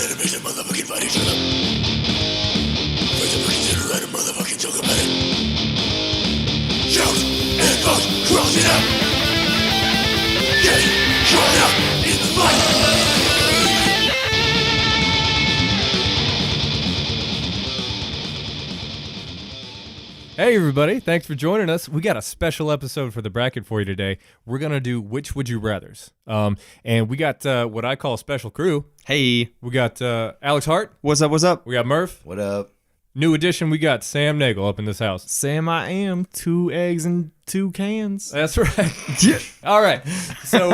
that it makes a motherfucking body shut up. First ever consider that a motherfucking talk about it. Shout and fuck crossing up. Get caught up in the fight. Hey everybody, thanks for joining us. We got a special episode for the bracket for you today. We're going to do Which Would You Rathers. And we got what I call a special crew. Hey. We got Alex Hart. What's up, what's up? We got Murph. What up? New addition, we got Sam Nagel up in this house. Sam, I am 2 eggs and 2 cans. That's right. All right. So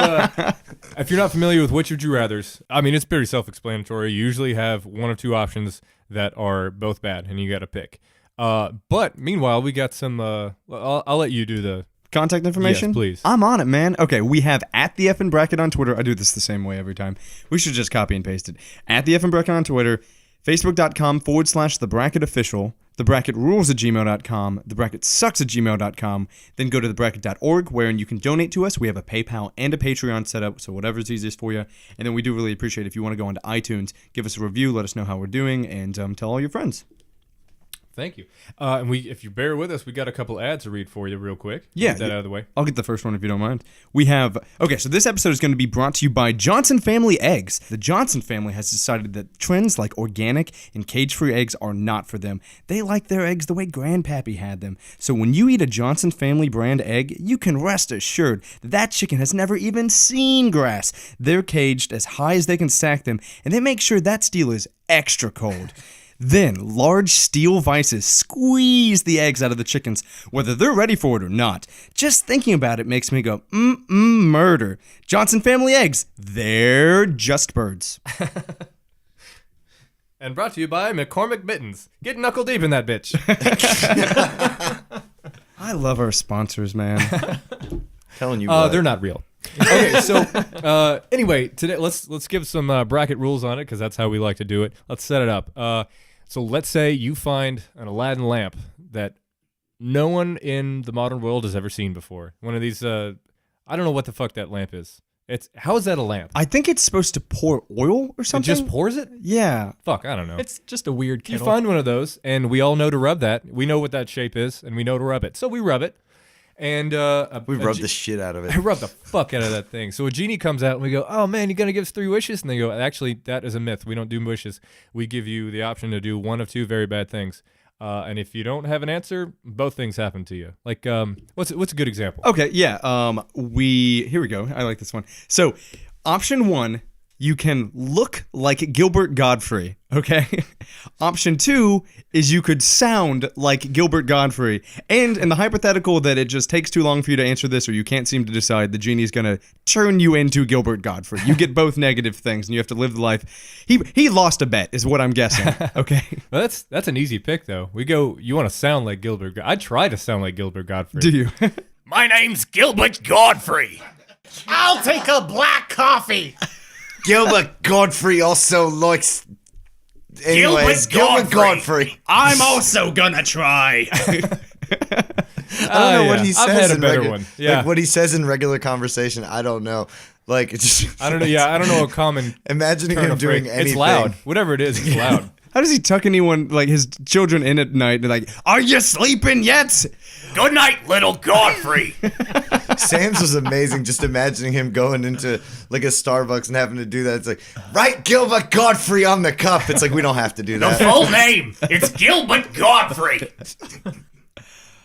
if you're not familiar with Which Would You Rathers, I mean, it's pretty self-explanatory. You usually have one of two options that are both bad, and you got to pick. But meanwhile, we got some. I'll let you do the contact information. Yes, please. I'm on it, man. Okay, we have at the Effin' Bracket on Twitter. I do this the same way every time. We should just copy and paste it. At the Effin' Bracket on Twitter, Facebook.com/thebracketofficial, thebracketrules@gmail.com, thebracketsucks@gmail.com. Then go to thebracket.org, wherein you can donate to us. We have a PayPal and a Patreon set up, so whatever's easiest for you. And then we do really appreciate if you want to go onto iTunes, give us a review, let us know how we're doing, and tell all your friends. Thank you. And if you bear with us, we got a couple ads to read for you real quick. Yeah. Get that out of the way. I'll get the first one if you don't mind. We have... Okay, so this episode is going to be brought to you by Johnson Family Eggs. The Johnson family has decided that trends like organic and cage-free eggs are not for them. They like their eggs the way grandpappy had them. So when you eat a Johnson Family brand egg, you can rest assured that chicken has never even seen grass. They're caged as high as they can stack them, and they make sure that steel is extra cold. Then, large steel vices squeeze the eggs out of the chickens, whether they're ready for it or not. Just thinking about it makes me go, murder. Johnson Family Eggs, they're just birds. And brought to you by McCormick Mittens. Get knuckle deep in that bitch. I love our sponsors, man. Telling you what. They're not real. Okay, so anyway, today let's give some bracket rules on it because that's how we like to do it. Let's set it up. So let's say you find an Aladdin lamp that no one in the modern world has ever seen before. One of these, I don't know what the fuck that lamp is. How is that a lamp? I think it's supposed to pour oil or something. It just pours it? Yeah. Fuck, I don't know. It's just a weird kettle. You find one of those, and we all know to rub that. We know what that shape is, and we know to rub it. So we rub it. And we rubbed the shit out of it. I rubbed the fuck out of that thing. So a genie comes out and we go, "Oh man, you're gonna give us 3 wishes?" And they go, "Actually, that is a myth. We don't do wishes. We give you the option to do one of 2 very bad things. And if you don't have an answer, both things happen to you." Like, what's a good example? Okay, yeah. Here we go. I like this one. So, option 1, you can look like Gilbert Godfrey, okay? Option 2 is you could sound like Gilbert Godfrey. And in the hypothetical that it just takes too long for you to answer this or you can't seem to decide, the genie's going to turn you into Gilbert Godfrey. You get both negative things and you have to live the life. He lost a bet is what I'm guessing, okay? Well, that's an easy pick, though. We go, you want to sound like Gilbert. I try to sound like Gilbert Godfrey. Do you? My name's Gilbert Godfrey. I'll take a black coffee. Gilbert Godfrey also likes... Anyways, Gilbert Godfrey. I'm also gonna try. I don't know what he says. I've had a in better one. Yeah. Like what he says in regular conversation, I don't know. Like it's just, I don't know. Yeah, I don't know a common. imagining turn him of doing phrase. anything. It's loud. Whatever it is, it's loud. How does he tuck anyone, like his children in at night? They're like, "Are you sleeping yet?" Good night, little Godfrey. Sam's was amazing. Just imagining him going into like a Starbucks and having to do that. It's like, write Gilbert Godfrey on the cup. It's like we don't have to do The that. full name. It's Gilbert Godfrey.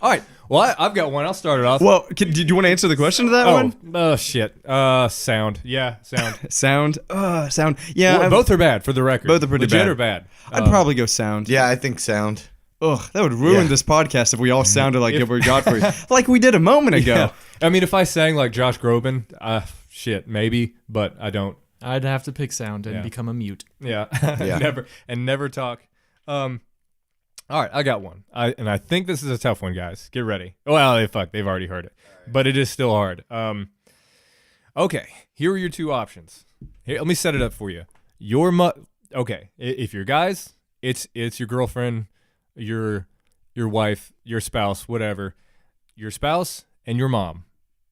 All right. Well, I've got one. I'll start it off. Well, do you want to answer the question to that one? Oh, shit. Sound. Yeah, sound. Sound. Sound. Yeah. Well, both are bad, for the record. Both are pretty Legit bad. or bad? I'd probably go sound. Yeah, I think sound. Ugh, that would ruin Yeah. this podcast if we all sounded like Gilbert Godfrey, like we did a moment ago. Yeah. I mean, if I sang like Josh Groban, shit, maybe, but I don't. I'd have to pick sound and Yeah. become a mute. Yeah. Yeah. never talk. All right, I got one. I think this is a tough one, guys. Get ready. Well, they've already heard it, but it is still hard. Okay, here are your 2 options. Here, let me set it up for you. Okay, if you're guys, it's your girlfriend, your wife, your spouse, whatever. Your spouse and your mom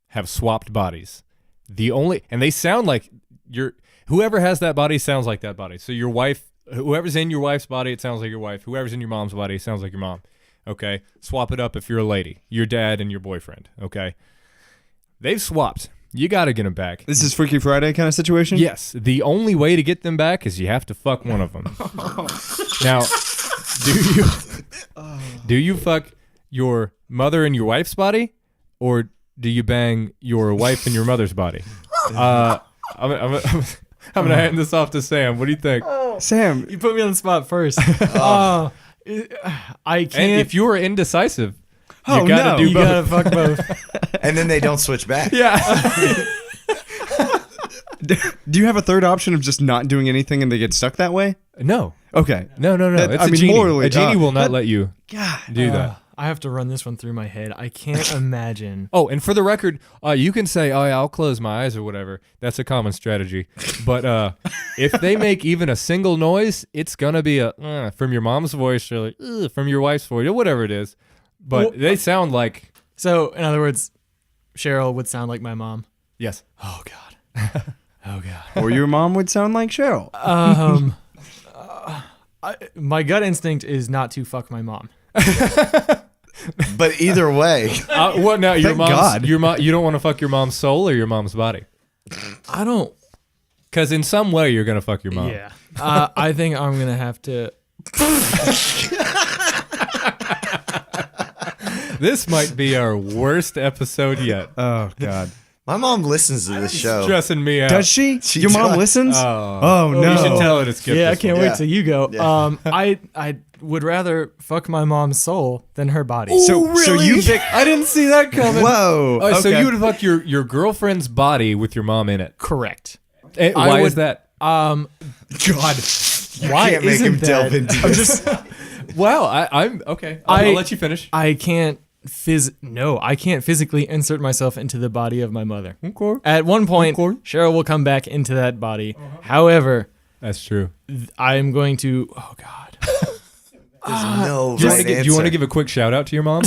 have swapped bodies. And they sound like whoever has that body sounds like that body. So your wife, whoever's in your wife's body, it sounds like your wife. Whoever's in your mom's body, it sounds like your mom. Okay, swap it up if you're a lady, your dad and your boyfriend. Okay, they've swapped. You got to get them back. This is Freaky Friday kind of situation? Yes. The only way to get them back is you have to fuck one of them. Now, do you fuck your mother and your wife's body, or do you bang your wife and your mother's body? I'm gonna hand this off to Sam. What do you think? Sam, You put me on the spot first. I can't. And if you're indecisive, Oh, you gotta no. do you both. gotta fuck both. And then they don't switch back. Yeah. do you have a third option of just not doing anything and they get stuck that way? No. Okay. No. That- It's I a mean, genie. morally, a genie will not that- let you God. do that. I have to run this one through my head. I can't imagine. Oh, and for the record, you can say, "Oh, yeah, I'll close my eyes" or whatever. That's a common strategy. But if they make even a single noise, it's gonna be a from your mom's voice or like from your wife's voice or whatever it is. But Well, they sound like So, in other words, Cheryl would sound like my mom. yes. Oh God. Oh God. Or your mom would sound like Cheryl. My gut instinct is not to fuck my mom. But either way, What now? Your Thank mom's God. your mom. You don't want to fuck your mom's soul or your mom's body, I don't. because in some way you're gonna fuck your mom. Yeah. I think I'm gonna have to. This might be our worst episode yet. Oh, God. my mom listens to this show. Stressing me out. Does she? She Your mom does. listens? Oh, no. You should tell her to skip. Yeah, I this can't one. wait till you go. Yeah. I would rather fuck my mom's soul than her body. So you pick. I didn't see that coming. Whoa. Oh, so okay. you would fuck your girlfriend's body with your mom in it. Correct. Why is that? God. Why Can't make isn't him delve that? into I'm this. just. Wow, I'm okay. I'll let you finish. I can't I can't physically insert myself into the body of my mother. Okay. At one point, Okay. Cheryl will come back into that body. However, That's true. I am going to. Oh God. There's no Do you, right want to answer. do you want to give a quick shout out to your mom?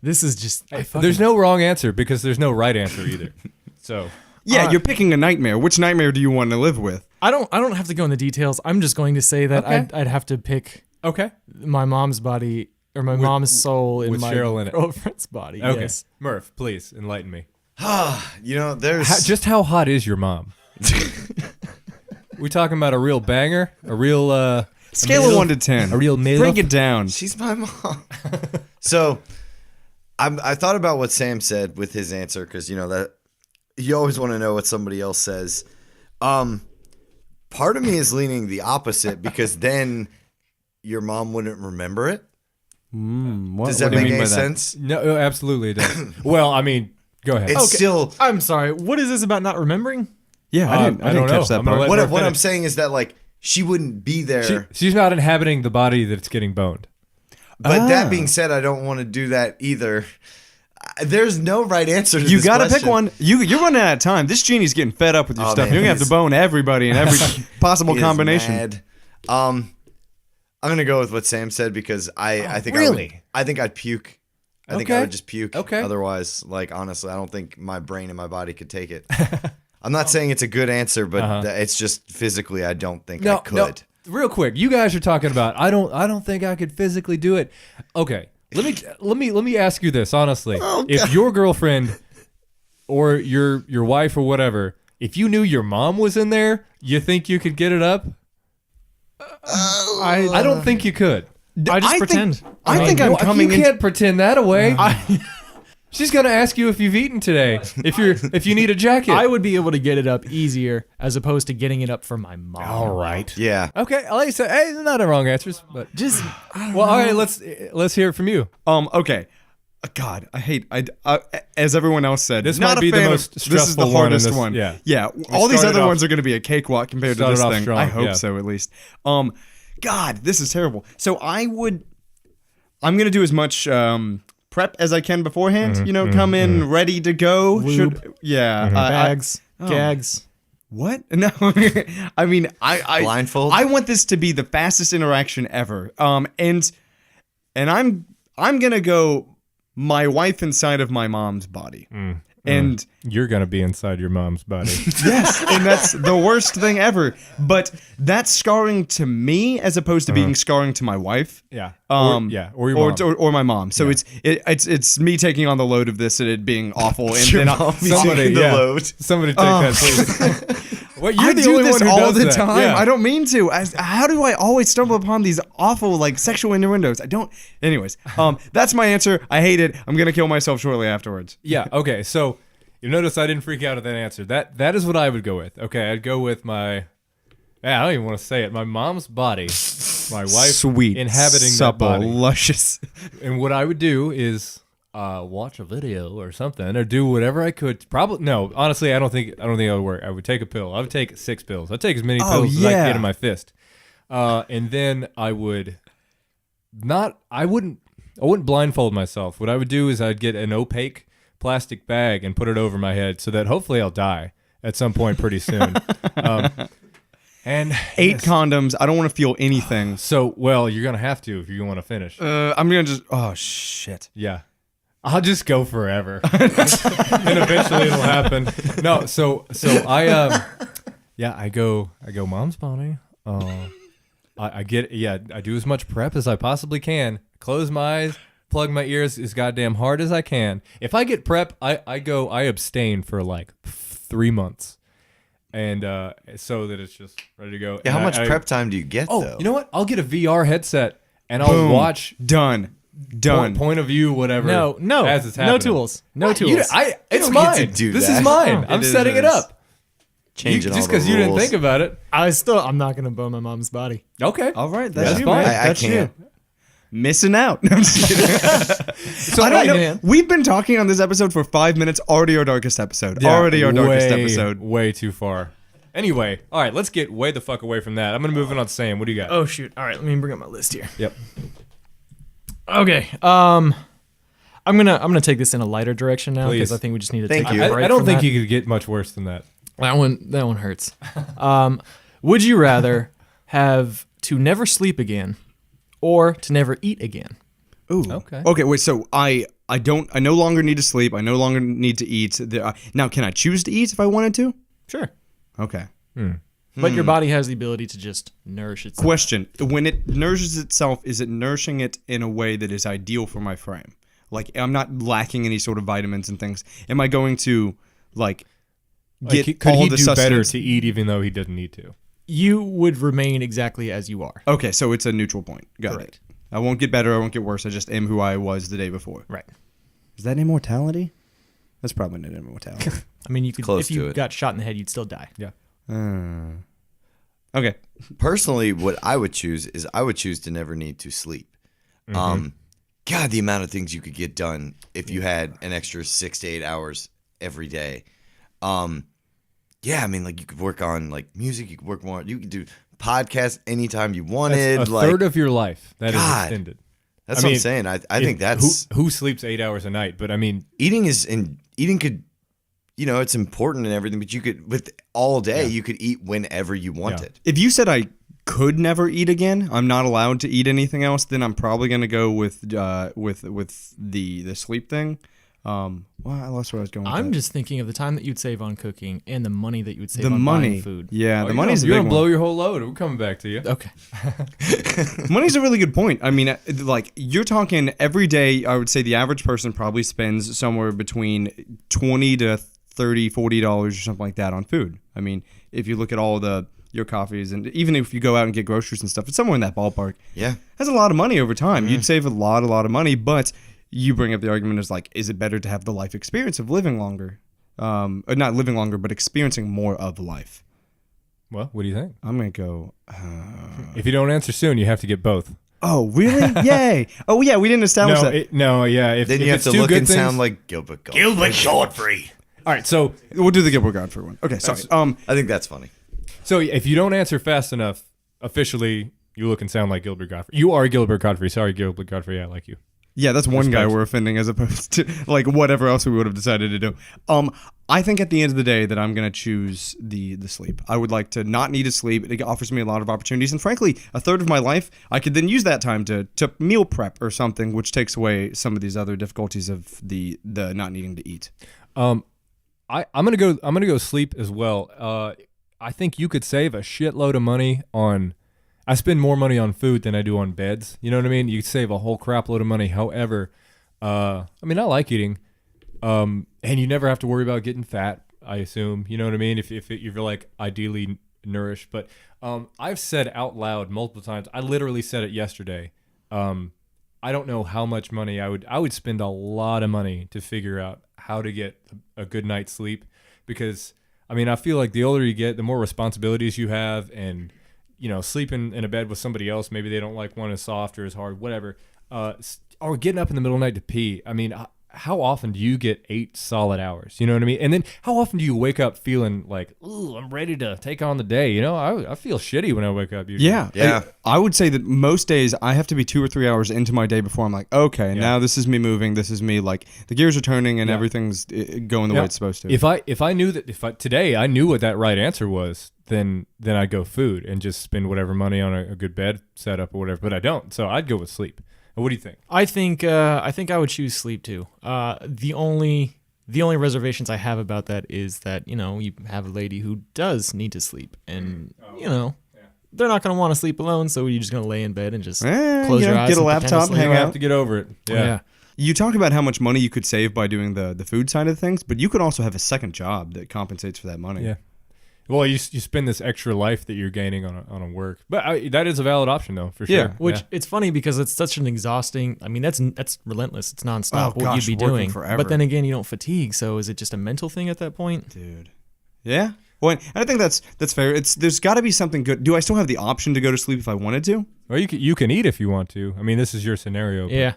This is just. There's no wrong answer because there's no right answer either. So Yeah, you're picking a nightmare. Which nightmare do you want to live with? I don't have to go in the details. I'm just going to say that Okay. I'd have to pick okay, my mom's body or my mom's soul in with my Cheryl in it. girlfriend's body. okay. Yes. Murph, please enlighten me. You know, there's Just how hot is your mom? We talking about a real banger, a real Scale of 1 to 10. a real middle. Break it down. she's my mom. So, I thought about what Sam said with his answer because you know that you always want to know what somebody else says. Part of me is leaning the opposite because then your mom wouldn't remember it. What, Does that what do you make mean any by that? sense? No, absolutely it does. Well, I mean, go ahead. It's still I'm sorry. What is this about not remembering? Yeah, I didn't don't catch know. that I'm gonna part. let- what I'm finish. saying is that like she wouldn't be there. She's not inhabiting the body that's getting boned. But that being said, I don't want to do that either. There's no right answer to You this gotta pick question. one. You're running out of time. This genie's getting fed up with your Oh, stuff. man, You're gonna have he's- to bone everybody in every possible He is combination. mad. I'm gonna go with what Sam said because I think really? I think I'd puke. I think I Okay. would just puke. Okay. Otherwise, like honestly, I don't think my brain and my body could take it. I'm not saying it's a good answer, but it's just physically I don't think I could. Real quick, you guys are talking about I don't think I could physically do it. Okay. Let me ask you this honestly. If your girlfriend or your wife or whatever, if you knew your mom was in there, you think you could get it up? I don't think you could. I just I pretend. Think, I think I'm coming You in. can't pretend that away. She's gonna ask you if you've eaten today. If you need a jacket. I would be able to get it up easier as opposed to getting it up for my mom. All right. Yeah. Okay. Like I said, hey, not the wrong answers, but Just well, all right. Let's hear it from you. Okay. God, I hate. As everyone else said, This not might a be the fan of- most This is stressful the one in hardest this- one. yeah. yeah. All these started other off- ones are going to be a cakewalk compared to this started off thing. strong, I hope yeah. so, at least. God, this is terrible. So I'm going to do as much prep as I can beforehand. Come in ready to go. bags, gags. What? No, I mean, I Blindfold? I want this to be the fastest interaction ever. And I'm gonna go my wife inside of my mom's body. And You're gonna be inside your mom's body. yes, and that's the worst thing ever. But that's scarring to me as opposed to being scarring to my wife. Yeah. Or your mom. Or my mom. So it's me taking on the load of this and it being awful. And then Somebody, the yeah. load. Somebody take that, please. Well, you're I the do only this one who all does the that. time. Yeah. I don't mean to. How do I always stumble upon these awful like sexual innuendos? I don't. Anyways, that's my answer. I hate it. I'm gonna kill myself shortly afterwards. Yeah. Okay. So you notice I didn't freak out at that answer. That is what I would go with. Okay. I'd go with my. Yeah, I don't even want to say it. My mom's body. My wife. Sweet, inhabiting supple, that body. luscious. And what I would do is watch a video or something, or do whatever I could. Probably no. Honestly, I don't think that would work. I would take a pill. I would take 6 pills. I'd take as many pills as I could get in my fist, and then I would not. I wouldn't blindfold myself. What I would do is I'd get an opaque plastic bag and put it over my head so that hopefully I'll die at some point pretty soon. And 8 condoms. I don't want to feel anything. So well, you're gonna have to if you want to finish. I'm gonna just. Oh shit. Yeah. I'll just go forever. And eventually it'll happen. No, so I I go mom's body. I do as much prep as I possibly can. Close my eyes, plug my ears as goddamn hard as I can. If I get prep, I abstain for like 3 months. And so that it's just ready to go. Yeah, how And much prep time do you get, Oh, though? you know what? I'll get a VR headset and I'll Boom. watch Done. point of view, whatever. No, as it's happening. no tools. No What? tools. It's don't get mine. to do This that. is mine. It I'm is setting it yours. up. Changing Just all the because you didn't rules. think about it. I'm not gonna bone my mom's body. Okay. All right, That's that's you, fine. man. I That's can't. you. Missing out. No, I'm just kidding. So I don't know. man. We've been talking on this episode for 5 minutes. Already our darkest episode. Already our darkest episode. Way too far. Anyway, all right, let's get way the fuck away from that. I'm gonna move in on Sam. What do you got? Oh shoot! All right, let me bring up my list here. Yep. Okay. I'm gonna take this in a lighter direction now Please. because I think we just need to Thank take you. a break I don't from think that. you could get much worse than that. That one hurts. Would you rather have to never sleep again or to never eat again? Ooh. Okay. Okay. Wait. So I no longer need to sleep. I no longer need to eat. Now, can I choose to eat if I wanted to? Sure. Okay. But your body has the ability to just nourish itself. Question: when it nourishes itself, is it nourishing it in a way that is ideal for my frame? Like, I'm not lacking any sort of vitamins and things. Am I going to like get Could all he the do better sustenance? to eat even though he doesn't need to? You would remain exactly as you are. Okay, so it's a neutral point. Got Correct. it. I won't get better. I won't get worse. I just am who I was the day before. Right. Is that immortality? That's probably not immortality. I mean, you could Close if you to it. got shot in the head, you'd still die. Yeah. Okay. Personally, what I would choose is I would choose to never need to sleep. God, the amount of things you could get done if you had an extra 6 to 8 hours every day. Yeah, I mean, like you could work on like music, you could work more, you could do podcasts anytime you wanted. That's a like third of your life that is God. extended. that's I what I'm mean, saying. I think that's who sleeps 8 hours a night. But I mean, eating could, you know, it's important and everything, but you could with all day you could eat whenever you wanted. If you said I could never eat again, I'm not allowed to eat anything else, then I'm probably gonna go with the sleep thing. Well, I lost where I was going. With I'm that. just thinking of the time that you'd save on cooking and the money that you would save the on money. buying food. Yeah, the you're money's a gonna big blow one. your whole load. We're coming back to you. Okay. Money's a really good point. I mean, like you're talking every day. I would say the average person probably spends somewhere between $20 to $30, $40 or something like that on food. I mean, if you look at all your coffees and even if you go out and get groceries and stuff, it's somewhere in that ballpark. Yeah. That's a lot of money over time. You'd save a lot of money, but you bring up the argument as like, is it better to have the life experience of living longer? Or not living longer, but experiencing more of life. Well, what do you think? I'm going to go, If you don't answer soon, you have to get both. oh, really? Yay. Oh, yeah, we didn't establish that. If Then if you have it's to two look good and things, sound like Gilbert Gottfried. Gilbert Godfrey. all right. So We'll do the Gilbert Godfrey one. Okay, sorry. I think that's funny. if you don't answer fast enough, officially you look and sound like Gilbert Godfrey. You are Gilbert Godfrey. Sorry, Gilbert Godfrey. I like you. Yeah, that's one guy Respect. we're offending as opposed to like whatever else we would have decided to do. I think at the end of the day that I'm gonna choose the sleep. I would like to not need to sleep. It offers me a lot of opportunities, and frankly, a third of my life I could then use that time to meal prep or something, which takes away some of these other difficulties of the not needing to eat. I'm gonna go sleep as well. I think you could save a shitload of money on. I spend more money on food than I do on beds. You know what I mean? You save a whole crap load of money. However, I mean, I like eating, and you never have to worry about getting fat. I assume. You know what I mean? If you're like ideally nourished, but I've said out loud multiple times. I literally said it yesterday. I don't know how much money I would spend a lot of money to figure out how to get a good night's sleep, because I mean, I feel like the older you get, the more responsibilities you have, and sleeping in a bed with somebody else, maybe they don't like one as soft or as hard, whatever, or getting up in the middle of the night to pee. I mean, how often do you get 8 solid hours? You know what I mean? And then how often do you wake up feeling like, ooh, I'm ready to take on the day? I feel shitty when I wake up usually. Yeah. I would say that most days I have to be 2 or 3 hours into my day before I'm like, okay, now this is me moving. This is me, like, the gears are turning and everything's going the way it's supposed to. If I knew that today I knew what that right answer was, then I'd go food and just spend whatever money on a good bed setup or whatever. But I don't, so I'd go with sleep. What do you think? I think I would choose sleep too. The only reservations I have about that is that you have a lady who does need to sleep, and they're not going to want to sleep alone, so you're just going to lay in bed and just close your eyes, get a and laptop, pretend to hang sleep. out. Have to get over it. Yeah. You talk about how much money you could save by doing the food side of things, but you could also have a second job that compensates for that money. Yeah. Well, you spend this extra life that you're gaining on a work, but that is a valid option though, for sure. Yeah. Which it's funny because it's such an exhausting. I mean, that's relentless. It's nonstop. Oh, what gosh, you'd be working doing. forever. But then again, you don't fatigue. So is it just a mental thing at that point? Dude. Yeah. Well, and I think that's fair. There's got to be something good. Do I still have the option to go to sleep if I wanted to? Well, you can eat if you want to. I mean, this is your scenario. Yeah.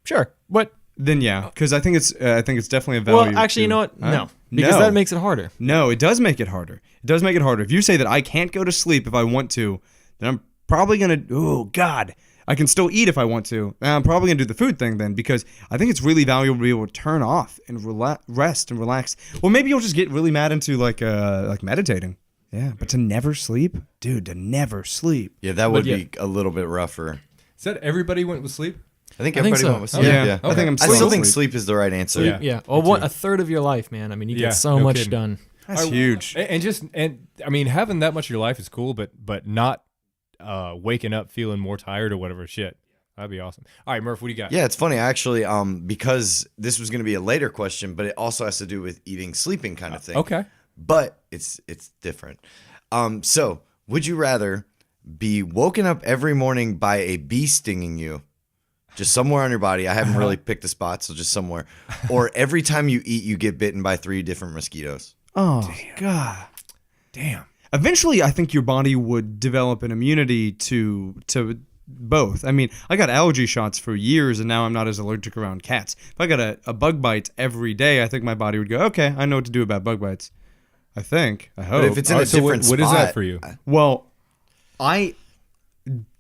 Sure. But Then because I think it's definitely a value. well, actually, you know what? No, because No. that makes it harder. No, it does make it harder. It does make it harder. If you say that I can't go to sleep if I want to, then I'm probably gonna. Oh God, I can still eat if I want to. And I'm probably gonna do the food thing then, because I think it's really valuable to be able to turn off and rest and relax. Well, maybe you'll just get really mad into like meditating. Yeah, but to never sleep, dude, to never sleep. Yeah, that would be a little bit rougher. Said everybody went with sleep. I think I think everybody so. went with sleep. Yeah. Yeah. I think I'm I still think sleep. sleep is the right answer. Yeah. Yeah. Well, a third of your life, man. I mean, you Yeah, get so no much kidding. done. That's huge. And I mean, having that much of your life is cool, but not waking up feeling more tired or whatever shit. That'd be awesome. All right, Murph, what do you got? Yeah, it's funny actually, because this was going to be a later question, but it also has to do with eating, sleeping kind of thing. Okay. But it's different. So would you rather be woken up every morning by a bee stinging you, just somewhere on your body? I haven't really picked a spot, so just somewhere. Or every time you eat, you get bitten by 3 different mosquitoes. Oh God. Damn. Eventually, I think your body would develop an immunity to both. I mean, I got allergy shots for years, and now I'm not as allergic around cats. If I got a bug bite every day, I think my body would go, okay, I know what to do about bug bites. I think. I hope. But if it's in All a right, so different what spot, is that for you? Well,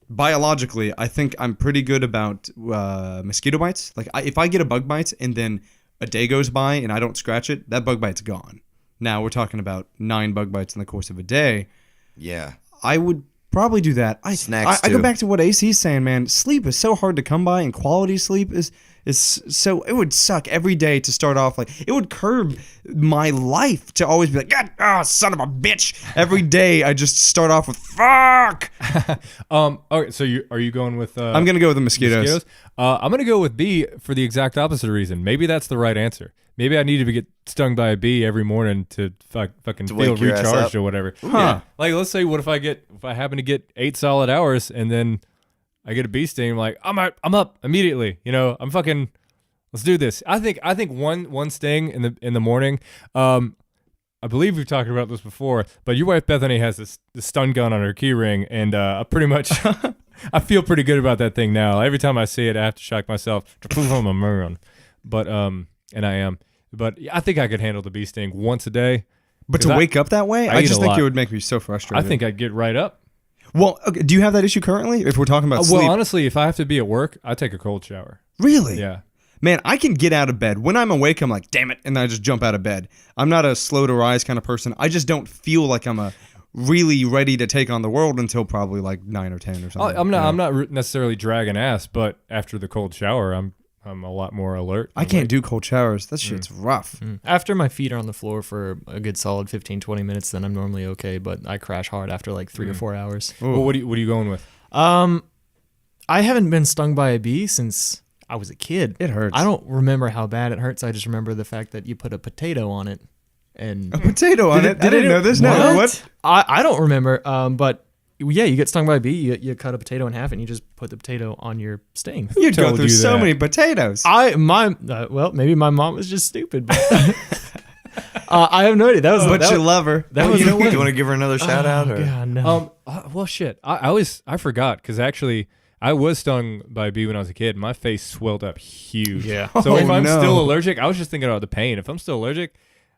biologically, I think I'm pretty good about mosquito bites. Like, if I get a bug bite and then a day goes by and I don't scratch it, that bug bite's gone. Now, we're talking about 9 bug bites in the course of a day. Yeah. I would probably do that. Snacks, I go too. back to what AC's saying, man. Sleep is so hard to come by, and quality sleep is so. It would suck every day to start off like it would curb my life to always be like, God, son of a bitch. Every day I just start off with fuck. Okay, so are you going with? I'm gonna go with the mosquitoes. I'm gonna go with B for the exact opposite reason. Maybe that's the right answer. Maybe I need to get stung by a bee every morning to fucking feel wake your ass recharged up. or whatever. Huh. Like, let's say, if I happen to get 8 solid hours and then I get a bee sting, I'm like, I'm up immediately. I'm fucking. Let's do this. I think one sting in the morning. I believe we've talked about this before, but your wife Bethany has this stun gun on her key ring, and I pretty much I feel pretty good about that thing now. Every time I see it, I have to shock myself to prove I'm a moron. But and I am. But I think I could handle the bee sting once a day. But to wake up that way, I I eat just a think lot. it would make me so frustrated. I think I'd get right up. Well, okay, do you have that issue currently? If we're talking about sleep, Well, honestly, if I have to be at work, I take a cold shower. really? Yeah. Man, I can get out of bed. When I'm awake, I'm like, damn it, and then I just jump out of bed. I'm not a slow to rise kind of person. I just don't feel like I'm really ready to take on the world until probably like 9 or 10 or something. I'm not necessarily dragging ass, but after the cold shower, I'm I'm a lot more alert. I can't do cold showers. That shit's rough. After my feet are on the floor for a good solid 15, 20 minutes, then I'm normally okay. But I crash hard after like 3 or 4 hours. Well, what are you going with? I haven't been stung by a bee since I was a kid. It hurts. I don't remember how bad it hurts. I just remember the fact that you put a potato on it. And A potato on it. I didn't know this. No, what? I don't remember. But yeah, you get stung by a bee. You cut a potato in half and you just put the potato on your sting. You'd go told through you so that. many potatoes. Well, maybe my mom was just stupid. But I have no idea. But you love her. That was you want to give her another shout out? Or? God, no. Well, shit. I forgot because actually I was stung by a bee when I was a kid. My face swelled up huge. Yeah. So if I'm no. still allergic, I was just thinking about the pain. If I'm still allergic,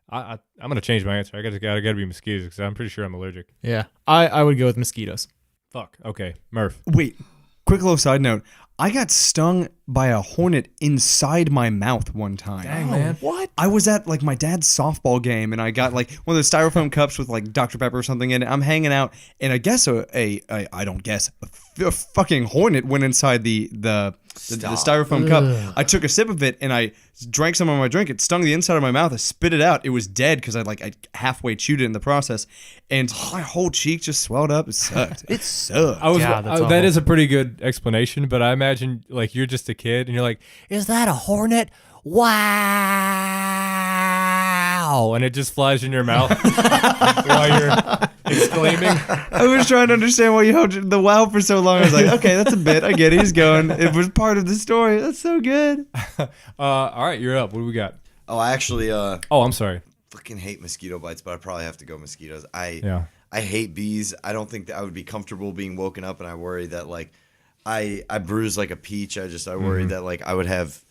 I'm gonna change my answer. I gotta be mosquitoes because I'm pretty sure I'm allergic. Yeah, I would go with mosquitoes. Fuck. Okay, Murph. Wait, quick little side note. I got stung by a hornet inside my mouth one time. Dang, man. What? I was at like my dad's softball game and I got like one of those styrofoam cups with like Dr. Pepper or something in it. I'm hanging out and I guess a fucking hornet went inside the styrofoam cup. I took a sip of it and I drank some of my drink. It stung the inside of my mouth. I spit it out. It was dead because I halfway chewed it in the process, and my whole cheek just swelled up. It sucked. It sucked. God, that's that awful. is a pretty good explanation, but I imagine like you're just a kid and you're like, "Is that a hornet? Wow!" And it just flies in your mouth while you're exclaiming. I was trying to understand why you held the wow for so long. I was like, okay, that's a bit. I get it. He's going. It was part of the story. That's so good. All right, you're up. What do we got? Oh, I actually Oh, I'm sorry. fucking hate mosquito bites, but I probably have to go mosquitoes. Yeah. I hate bees. I don't think that I would be comfortable being woken up, and I worry that like I bruise like a peach. I worry that like I would have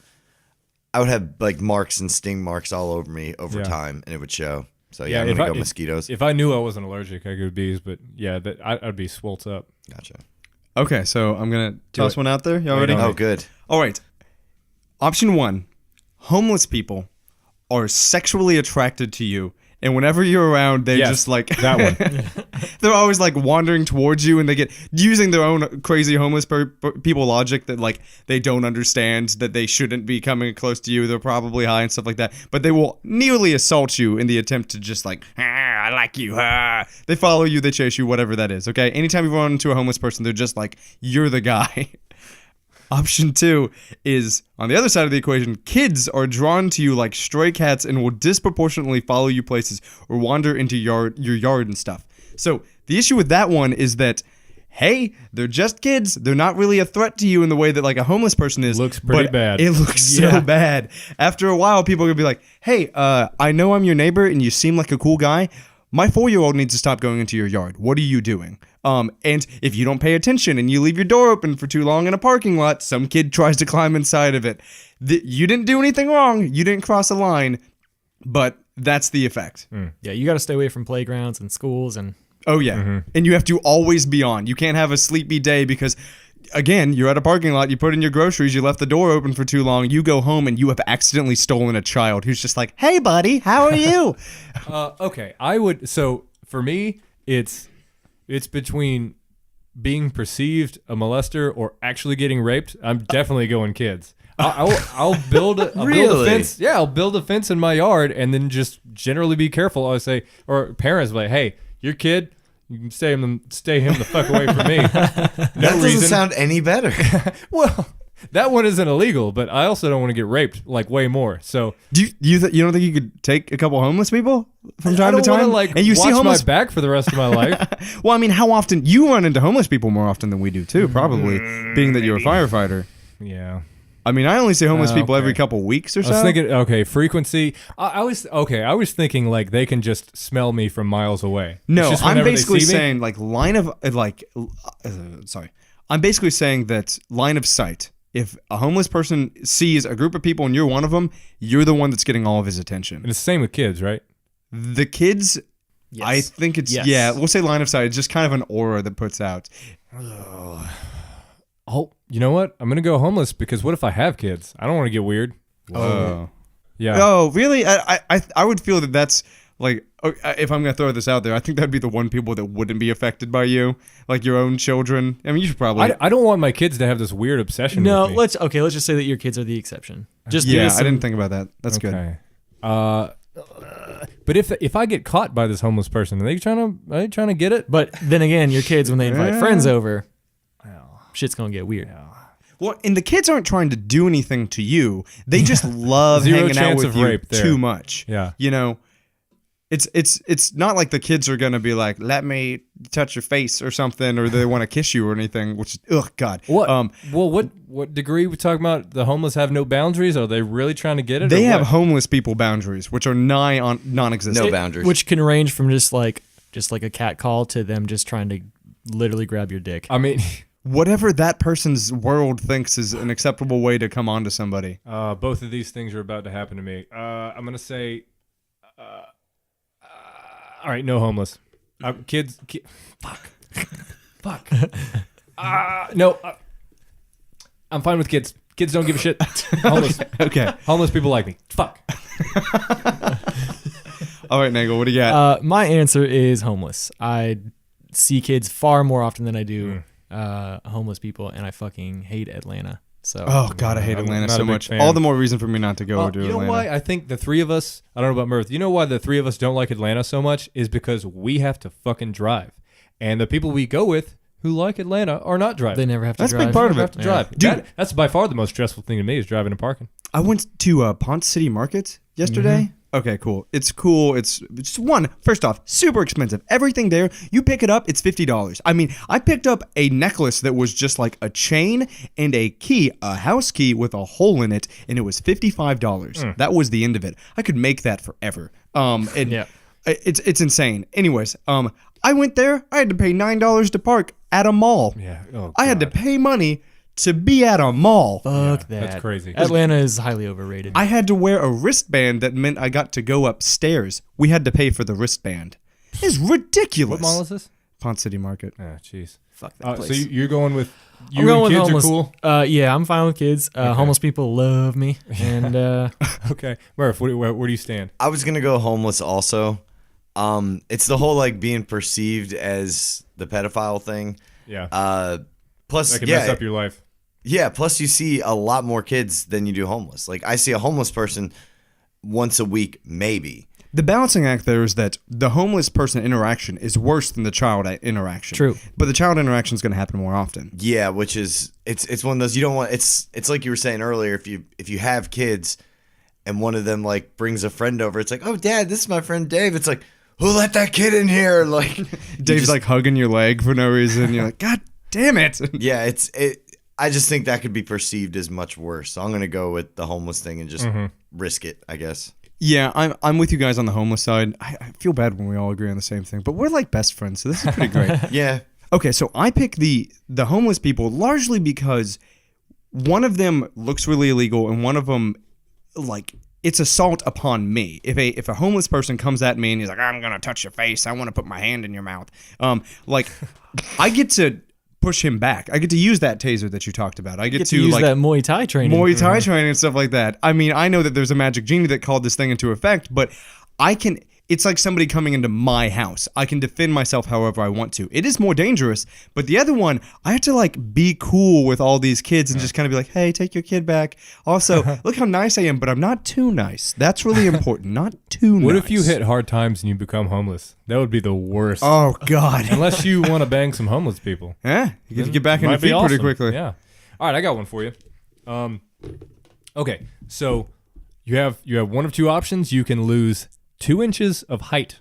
like marks and sting marks all over me over Yeah. time, and it would show. So yeah, I'm if gonna I- go mosquitoes. If I knew I wasn't allergic, I could go bees, but yeah, I'd be swollt up. Gotcha. Okay, so I'm going to toss it. one out there. Y'all ready? on Oh, it. good. All right. Option 1. Homeless people are sexually attracted to you. And whenever you're around, they Yes, just like that one. they're always like wandering towards you, and they get using their own crazy homeless people logic that like they don't understand that they shouldn't be coming close to you. They're probably high and stuff like that, but they will nearly assault you in the attempt to just like, I like you. They follow you, they chase you, whatever that is. Okay, anytime you run into a homeless person, they're just like, you're the guy. Option 2 is, on the other side of the equation, kids are drawn to you like stray cats and will disproportionately follow you places or wander into your yard and stuff. So the issue with that one is that, hey, they're just kids. They're not really a threat to you in the way that like a homeless person is. Looks pretty but bad. It looks so bad. After a while, people are going to be like, hey, I know I'm your neighbor and you seem like a cool guy. My 4-year-old needs to stop going into your yard. What are you doing? And if you don't pay attention and you leave your door open for too long in a parking lot, some kid tries to climb inside of it. You didn't do anything wrong. You didn't cross a line, but that's the effect. Yeah, you got to stay away from playgrounds and schools and. Oh, yeah. And you have to always be on. You can't have a sleepy day because, again, you're at a parking lot, you put in your groceries, you left the door open for too long, you go home and you have accidentally stolen a child who's just like, hey, buddy, how are you? Okay, so for me, it's between being perceived a molester or actually getting raped. I'm definitely going kids. I'll build a fence. Yeah, I'll build a fence in my yard and then just generally be careful. I say, or parents will be like, hey, your kid, you can stay him the fuck away from me. That doesn't sound any better. Well, that one isn't illegal, but I also don't want to get raped like way more. So Do you don't think you could take a couple homeless people from time I to don't want time? to like and you watch see homeless. my back for the rest of my life. Well, I mean, how often you run into homeless people more often than we do too? Probably, being that you're a firefighter. Yeah. I mean, I only see homeless people okay. every couple weeks or so. I was thinking, okay, frequency. I was thinking like they can just smell me from miles away. It's No, just I'm whenever they basically see me. saying like line of sorry. I'm basically saying that line of sight. If a homeless person sees a group of people and you're one of them, you're the one that's getting all of his attention. And it's the same with kids, right? The kids, Yes. I think it's Yes. yeah. We'll say line of sight. It's just kind of an aura that puts out. Oh, you know what? I'm gonna go homeless because what if I have kids? I don't want to get weird. Oh. Yeah. Oh, really? I would feel that that's Like, if I'm gonna throw this out there, I think that'd be the one people that wouldn't be affected by you, like your own children. I mean, you should probably. I don't want my kids to have this weird obsession. No, with me. let's just say that your kids are the exception. Just give Yeah, us I some- didn't think about that. That's good. Okay. But if I get caught by this homeless person, are they trying to get it? But then again, your kids, when they invite friends over, shit's gonna get weird. Well, and the kids aren't trying to do anything to you. They just love Zero hanging out chance with of you rape there. too much. Yeah. You know, it's not like the kids are gonna be like, "Let me touch your face" or something, or they want to kiss you or anything. Which is, ugh, God. What? Well, what degree we talking about? The homeless have no boundaries. Are they really trying to get it? They or have what? homeless people boundaries, which are nigh on non-existent. No boundaries. Which can range from just like a cat call to them just trying to literally grab your dick. I mean, Whatever that person's world thinks is an acceptable way to come on to somebody. both of these things are about to happen to me. I'm gonna say, all right, no homeless. Kids, fuck. No, I'm fine with kids. Kids don't give a shit. Homeless. Okay. Homeless people like me. Fuck. All right, Nagel, what do you got? My answer is homeless. I see kids far more often than I do homeless people, and I fucking hate Atlanta. So Oh God, I hate I'm Atlanta not a so big much. fan. All the more reason for me not to go to You know Atlanta. why I think the three of us, I don't know about Mirth, you know why the three of us don't like Atlanta so much is because we have to fucking drive. And the people we go with who like Atlanta are not driving. they never have to That's a drive. big part of They it. have to drive. Dude. That's by far the most stressful thing to me is driving and parking. I went to Ponce City Market yesterday. Okay, cool. It's cool. It's just first off, super expensive. Everything there, you pick it up, it's $50. I mean, I picked up a necklace that was just like a chain and a key, a house key with a hole in it, and it was $55. That was the end of it. I could make that forever. And Yeah. it's insane. Anyways, I went there. I had to pay $9 to park at a mall. Yeah. Oh, I had to God. pay money to be at a mall. Fuck that. That's crazy. Atlanta is highly overrated. I had to wear a wristband that meant I got to go upstairs. We had to pay for the wristband. It's ridiculous. What mall is this? Ponce City Market. Oh, jeez. Fuck that So place. you're going with you I'm going and with kids homeless. are cool? Yeah, I'm fine with kids. Homeless people love me, and Okay. Murph, where do you stand? I was gonna go homeless also. It's the whole like being perceived as the pedophile thing. Yeah. Plus, that can yeah, mess up your life. yeah. Plus, you see a lot more kids than you do homeless. Like I see a homeless person once a week, maybe. The balancing act there is that the homeless person interaction is worse than the child interaction. True. But the child interaction is going to happen more often. Yeah, which is it's one of those you don't want. It's like you were saying earlier. If you have kids, and one of them like brings a friend over, it's like, oh, Dad, this is my friend Dave. It's like, who let that kid in here? Like Dave's like hugging your leg for no reason. You're like, God damn it. yeah, I just think that could be perceived as much worse. So I'm gonna go with the homeless thing and just risk it, I guess. Yeah, I'm with you guys on the homeless side. I feel bad when we all agree on the same thing, but we're like best friends, so this is pretty great. Yeah. Okay, so I pick the homeless people largely because one of them looks really illegal, and one of them, like, it's assault upon me. If a homeless person comes at me and he's like, I'm gonna touch your face, I want to put my hand in your mouth, like, I get to push him back. I get to use that taser that you talked about. I get to use like that Muay Thai training. Muay Thai training and stuff like that. I mean, I know that there's a magic genie that called this thing into effect, but it's like somebody coming into my house. I can defend myself however I want to. It is more dangerous, but the other one, I have to like be cool with all these kids and just kind of be like, hey, take your kid back. Also, look how nice I am, but I'm not too nice. That's really important. Not too nice. What if you hit hard times and you become homeless? That would be the worst. Oh, God. Unless you want to bang some homeless people. Yeah, you get to get back on your Might be feet pretty awesome. quickly. Yeah. All right, I got one for you. Okay, so you have one of two options. You can lose 2 inches of height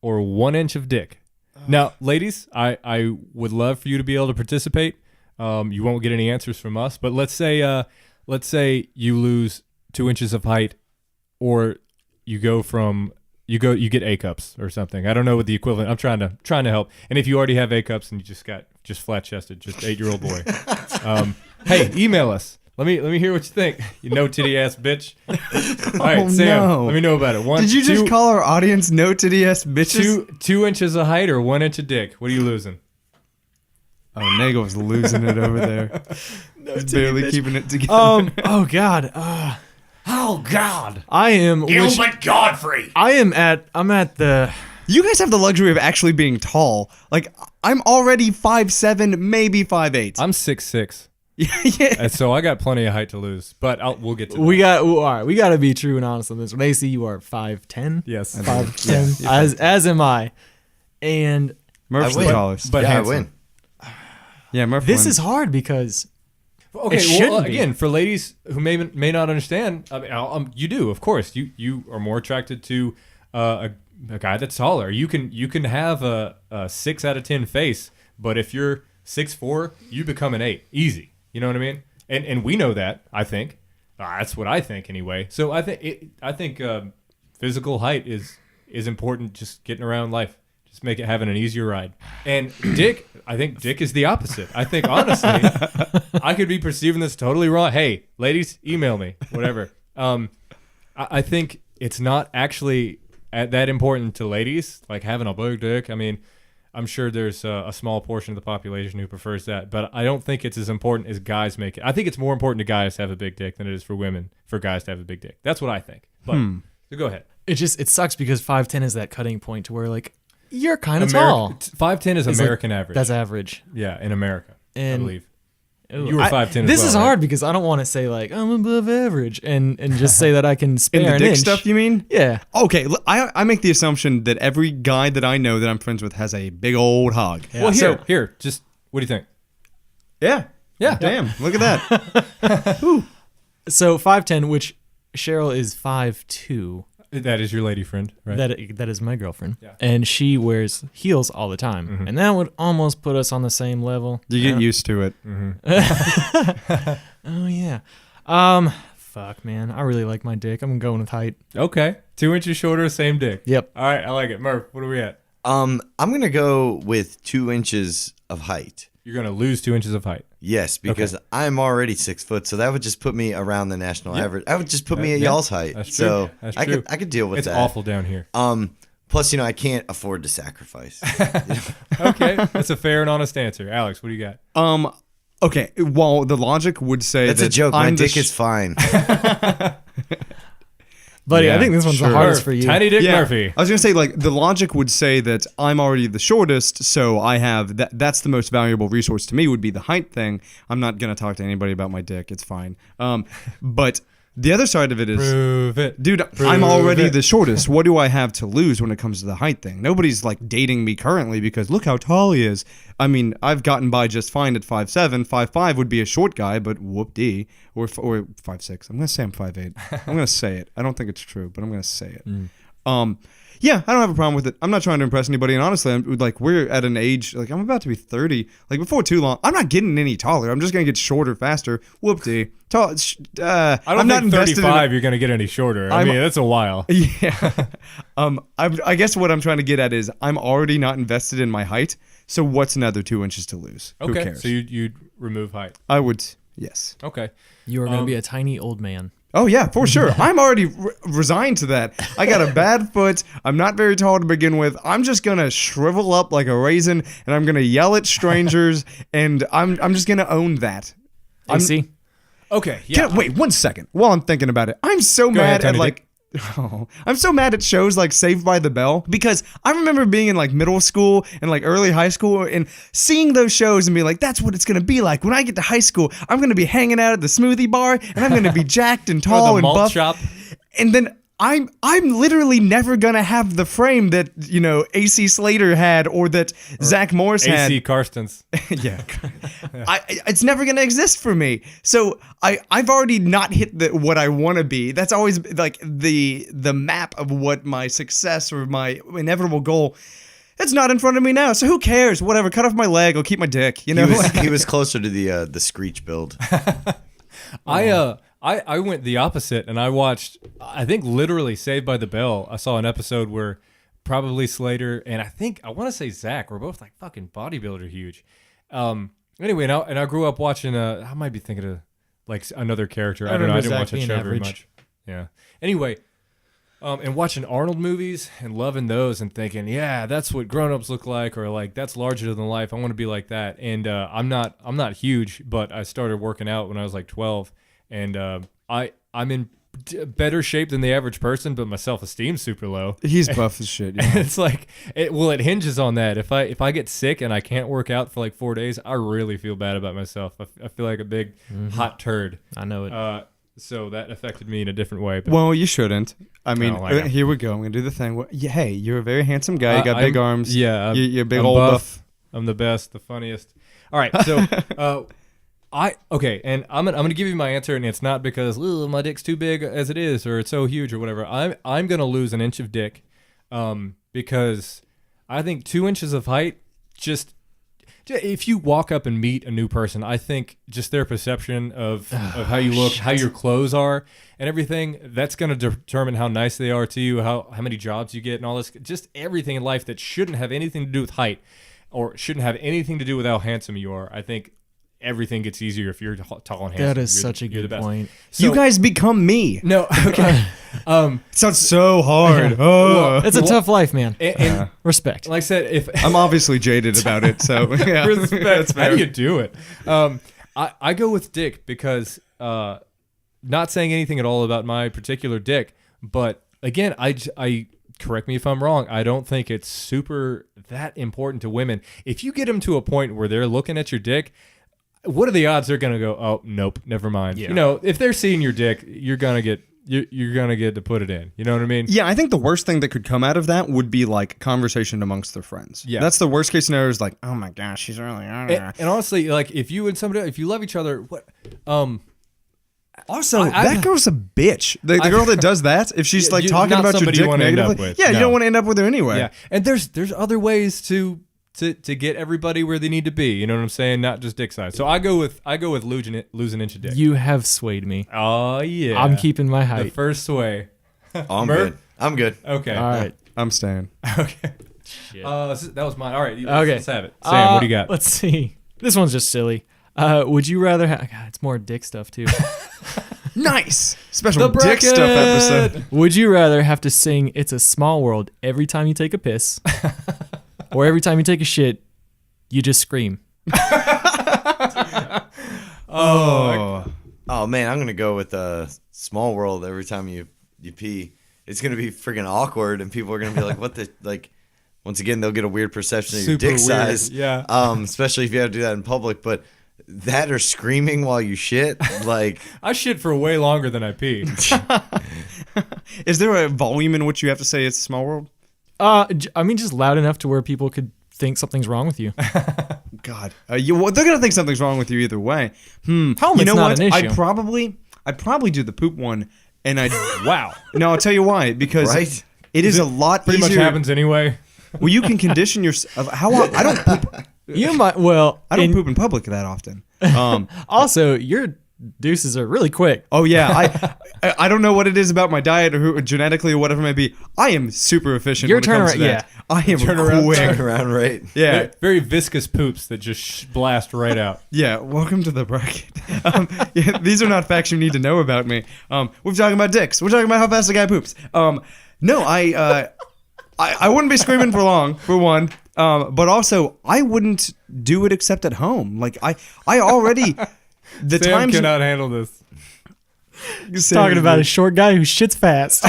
or 1 inch of dick. Now, ladies, I would love for you to be able to participate. You won't get any answers from us, but let's say you lose 2 inches of height, or you get A cups or something. I don't know what the equivalent. I'm trying to help. And if you already have A cups and you just flat chested, just 8-year-old boy, hey, email us. Let me hear what you think. You no titty ass bitch. All right, Sam. no. Let me know about it. Did you just call our audience no titty ass bitches? 2 inches of height or 1 inch of dick? What are you losing? Oh, Nagel's losing it over there. He's barely keeping it together. Oh God. Oh God. I am. Gilbert Godfrey. I'm at the. You guys have the luxury of actually being tall. Like, I'm already 5'7", maybe 5'8". I'm 6'6", yeah. and so I got plenty of height to lose. But we'll get to that. All right. We got to be true and honest on this. When AC, you are 5'10". Yes. 5'10". As am I. And Murph's I the win. tallest. But yeah, I handsome. win. Yeah, Murph this wins. is hard because Okay, It shouldn't well, be. again, for ladies who may not understand, I mean, you do, of course. You are more attracted to a guy that's taller. You can have a 6 out of 10 face, but if you're 6'4", you become an 8, easy. You know what I mean? And we know that. I think that's what I think anyway. So I think physical height is important. Just getting around life. Just make it having an easier ride. And Dick, I think Dick is the opposite. I think honestly, I could be perceiving this totally wrong. Hey, ladies, email me, whatever. I think it's not actually that important to ladies, like having a big dick. I mean, I'm sure there's a small portion of the population who prefers that, but I don't think it's as important as guys make it. I think it's more important to guys to have a big dick than it is for guys to have a big dick. That's what I think. But so go ahead. it sucks because 5'10" is that cutting point to where like you're kind of tall. 5'10" is It's American like, average. That's average. Yeah, in America, I And- believe. Ooh, You were 5'10" as This well, is right? hard because I don't want to say like I'm above average and just say that I can spare In the an dick inch. stuff, you mean? Yeah. Okay, I make the assumption that every guy that I know that I'm friends with has a big old hog. Well, So, here, just what do you think? yeah. Yeah. Damn, look at that. So 5'10", which Cheryl is 5'2". That is your lady friend, right? That is my girlfriend, Yeah. and she wears heels all the time, and that would almost put us on the same level. You get used to it. Oh yeah. Fuck man, I really like my dick. I'm going with height. Okay, 2 inches shorter, same dick. Yep. All right, I like it. Murph, what are we at? I'm gonna go with 2 inches of height. You're gonna lose 2 inches of height. Yes, because I'm already 6 foot, so that would just put me around the national average. That would just put me at Yeah, y'all's height. that's true. So That's I true. could deal with It's that. awful down here. Plus, I can't afford to sacrifice. Okay, that's a fair and honest answer. Alex, what do you got? Okay, well, the logic would say That's that a joke. My I'm the dick is fine. Buddy, I Yeah, think this one's sure. the hardest Murph, for you. Tiny Dick Yeah, Murphy. I was gonna say like the logic would say that I'm already the shortest, so I have that's the most valuable resource to me would be the height thing. I'm not gonna talk to anybody about my dick. It's fine. But the other side of it is, Prove it. dude, Prove I'm already it. the shortest. What do I have to lose when it comes to the height thing? Nobody's like dating me currently because look how tall he is. I mean, I've gotten by just fine at 5'7". 5'5" would be a short guy, but whoop-dee. Or 5'6". I'm gonna say I'm 5'8". I'm gonna say it. I don't think it's true, but I'm gonna say it. Yeah, I don't have a problem with it. I'm not trying to impress anybody, and honestly, we're at an age like I'm about to be 30. Like before too long, I'm not getting any taller. I'm just gonna get shorter faster. Whoop-dee. Tall. I don't I'm not think invested 35 you're gonna get any shorter. I I'm- mean, that's a while. Yeah. I guess what I'm trying to get at is I'm already not invested in my height. So what's another 2 inches to lose? Who Okay, cares? so you'd remove height. I would. Yes. Okay. You are going to be a tiny old man. Oh yeah, for sure. I'm already resigned to that. I got a bad foot. I'm not very tall to begin with. I'm just gonna shrivel up like a raisin, and I'm gonna yell at strangers, and I'm just gonna own that. AC? Okay. Yeah. Wait 1 second. While I'm thinking about it, I'm so mad ahead, at Tony like. Dick. Oh, I'm so mad at shows like Saved by the Bell because I remember being in like middle school and like early high school and seeing those shows and being like, that's what it's gonna be like when I get to high school. I'm gonna be hanging out at the smoothie bar and I'm gonna be jacked and Or tall the and malt buff. shop. And then I'm literally never gonna have the frame that AC Slater had or that Zach Morris had. AC Karstens. Yeah, it's never gonna exist for me. So I've already not hit what I want to be. That's always like the map of what my success or my inevitable goal. It's not in front of me now. So who cares? Whatever. Cut off my leg. I'll keep my dick. He was closer to the Screech build. I went the opposite, and I watched, I think literally Saved by the Bell. I saw an episode where probably Slater and I want to say Zach were both like fucking bodybuilder huge. Anyway, and I grew up watching. I might be thinking of like another character. I don't know. I remember didn't Zach watch that being show very average. much. Yeah. Anyway, and watching Arnold movies and loving those and thinking, yeah, that's what grown-ups look like, or like that's larger than life. I want to be like that. And I'm not huge, but I started working out when I was like 12, and I'm in better shape than the average person, but my self-esteem's super low. He's buff as shit. Yeah. It's like, it hinges on that. If I get sick and I can't work out for like 4 days, I really feel bad about myself. I feel like a big hot turd. I know it. So that affected me in a different way. But Well, you shouldn't. I mean, No, I know. here we go. I'm gonna do the thing. Hey, you're a very handsome guy. You got big arms. Yeah, You're big I'm old buff. I'm the best, the funniest. All right, so and I'm gonna give you my answer, and it's not because my dick's too big as it is, or it's so huge, or whatever. I'm gonna lose an inch of dick, because I think 2 inches of height just. If you walk up and meet a new person, I think just their perception of how you look, how your clothes are, and everything, that's going to determine how nice they are to you, how many jobs you get, and all this. Just everything in life that shouldn't have anything to do with height or shouldn't have anything to do with how handsome you are. I think everything gets easier if you're tall and handsome. That is You're such a you're the good best. point. So, You guys become me. No, okay. It sounds so hard. Oh. It's a tough life, man. And Respect. like I said, if I'm obviously jaded about it. So yeah. respect. How do you do it? I go with dick because not saying anything at all about my particular dick, but again, I correct me if I'm wrong. I don't think it's super that important to women. If you get them to a point where they're looking at your dick, what are the odds they're gonna go, oh nope, never mind? Yeah. You know, if they're seeing your dick, you're gonna get to put it in. You know what I mean? Yeah, I think the worst thing that could come out of that would be like conversation amongst their friends. Yeah. That's the worst case scenario is like, oh my gosh, she's really. And honestly, like if you and somebody, if you love each other, what? Also, I- that girl's a bitch. The girl that does that, if she's like talking not about your somebody you dick wanna end up negatively, with. yeah, you No. don't want to end up with her anyway. Yeah, and there's other ways to get everybody where they need to be. You know what I'm saying? Not just dick size. So I go with lose an inch of dick. You have swayed me. Oh yeah, I'm keeping my the height. first sway. I'm Murph? good. I'm good. Okay. All right. I'm staying. Okay. Shit. That was mine. All right. Okay. Let's have it. Sam, what do you got? Let's see. This one's just silly. Would you rather have... God, it's more dick stuff, too. Nice special The dick stuff bracket! episode. Would you rather have to sing It's a Small World every time you take a piss? Or every time you take a shit, you just scream? Oh, Oh man, I'm gonna go with Small World every time you pee. It's gonna be freaking awkward, and people are gonna be like, "What the like?" Once again, they'll get a weird perception of your Super dick weird, size. yeah. Especially if you have to do that in public. But that or screaming while you shit, like I shit for way longer than I pee. is there a volume in which you have to say it's a small world? I mean, just loud enough to where people could think something's wrong with you. God, well, they're gonna think something's wrong with you either way. Helmet's You know not what? an issue. I'd probably do the poop one, and I Wow. no, I'll tell you why because Right? it is a lot Pretty easier. much happens anyway. Well, you can condition yourself. I don't poop. You might... Well, I don't and poop in public that often. also, your deuces are really quick. Oh yeah, I don't know what it is about my diet or genetically or whatever it may be. I am super efficient. Your when it comes to turnaround- that. I am Turnaround quick. time. turn around, right? Yeah, Very, very viscous poops that just blast right out. yeah. Welcome to the bracket. Yeah, these are not facts you need to know about me. We're talking about dicks. We're talking about how fast a guy poops. No, I wouldn't be screaming for long, for one. But also, I wouldn't do it except at home. Like I already the Sam times cannot handle this. Talking about a short guy who shits fast.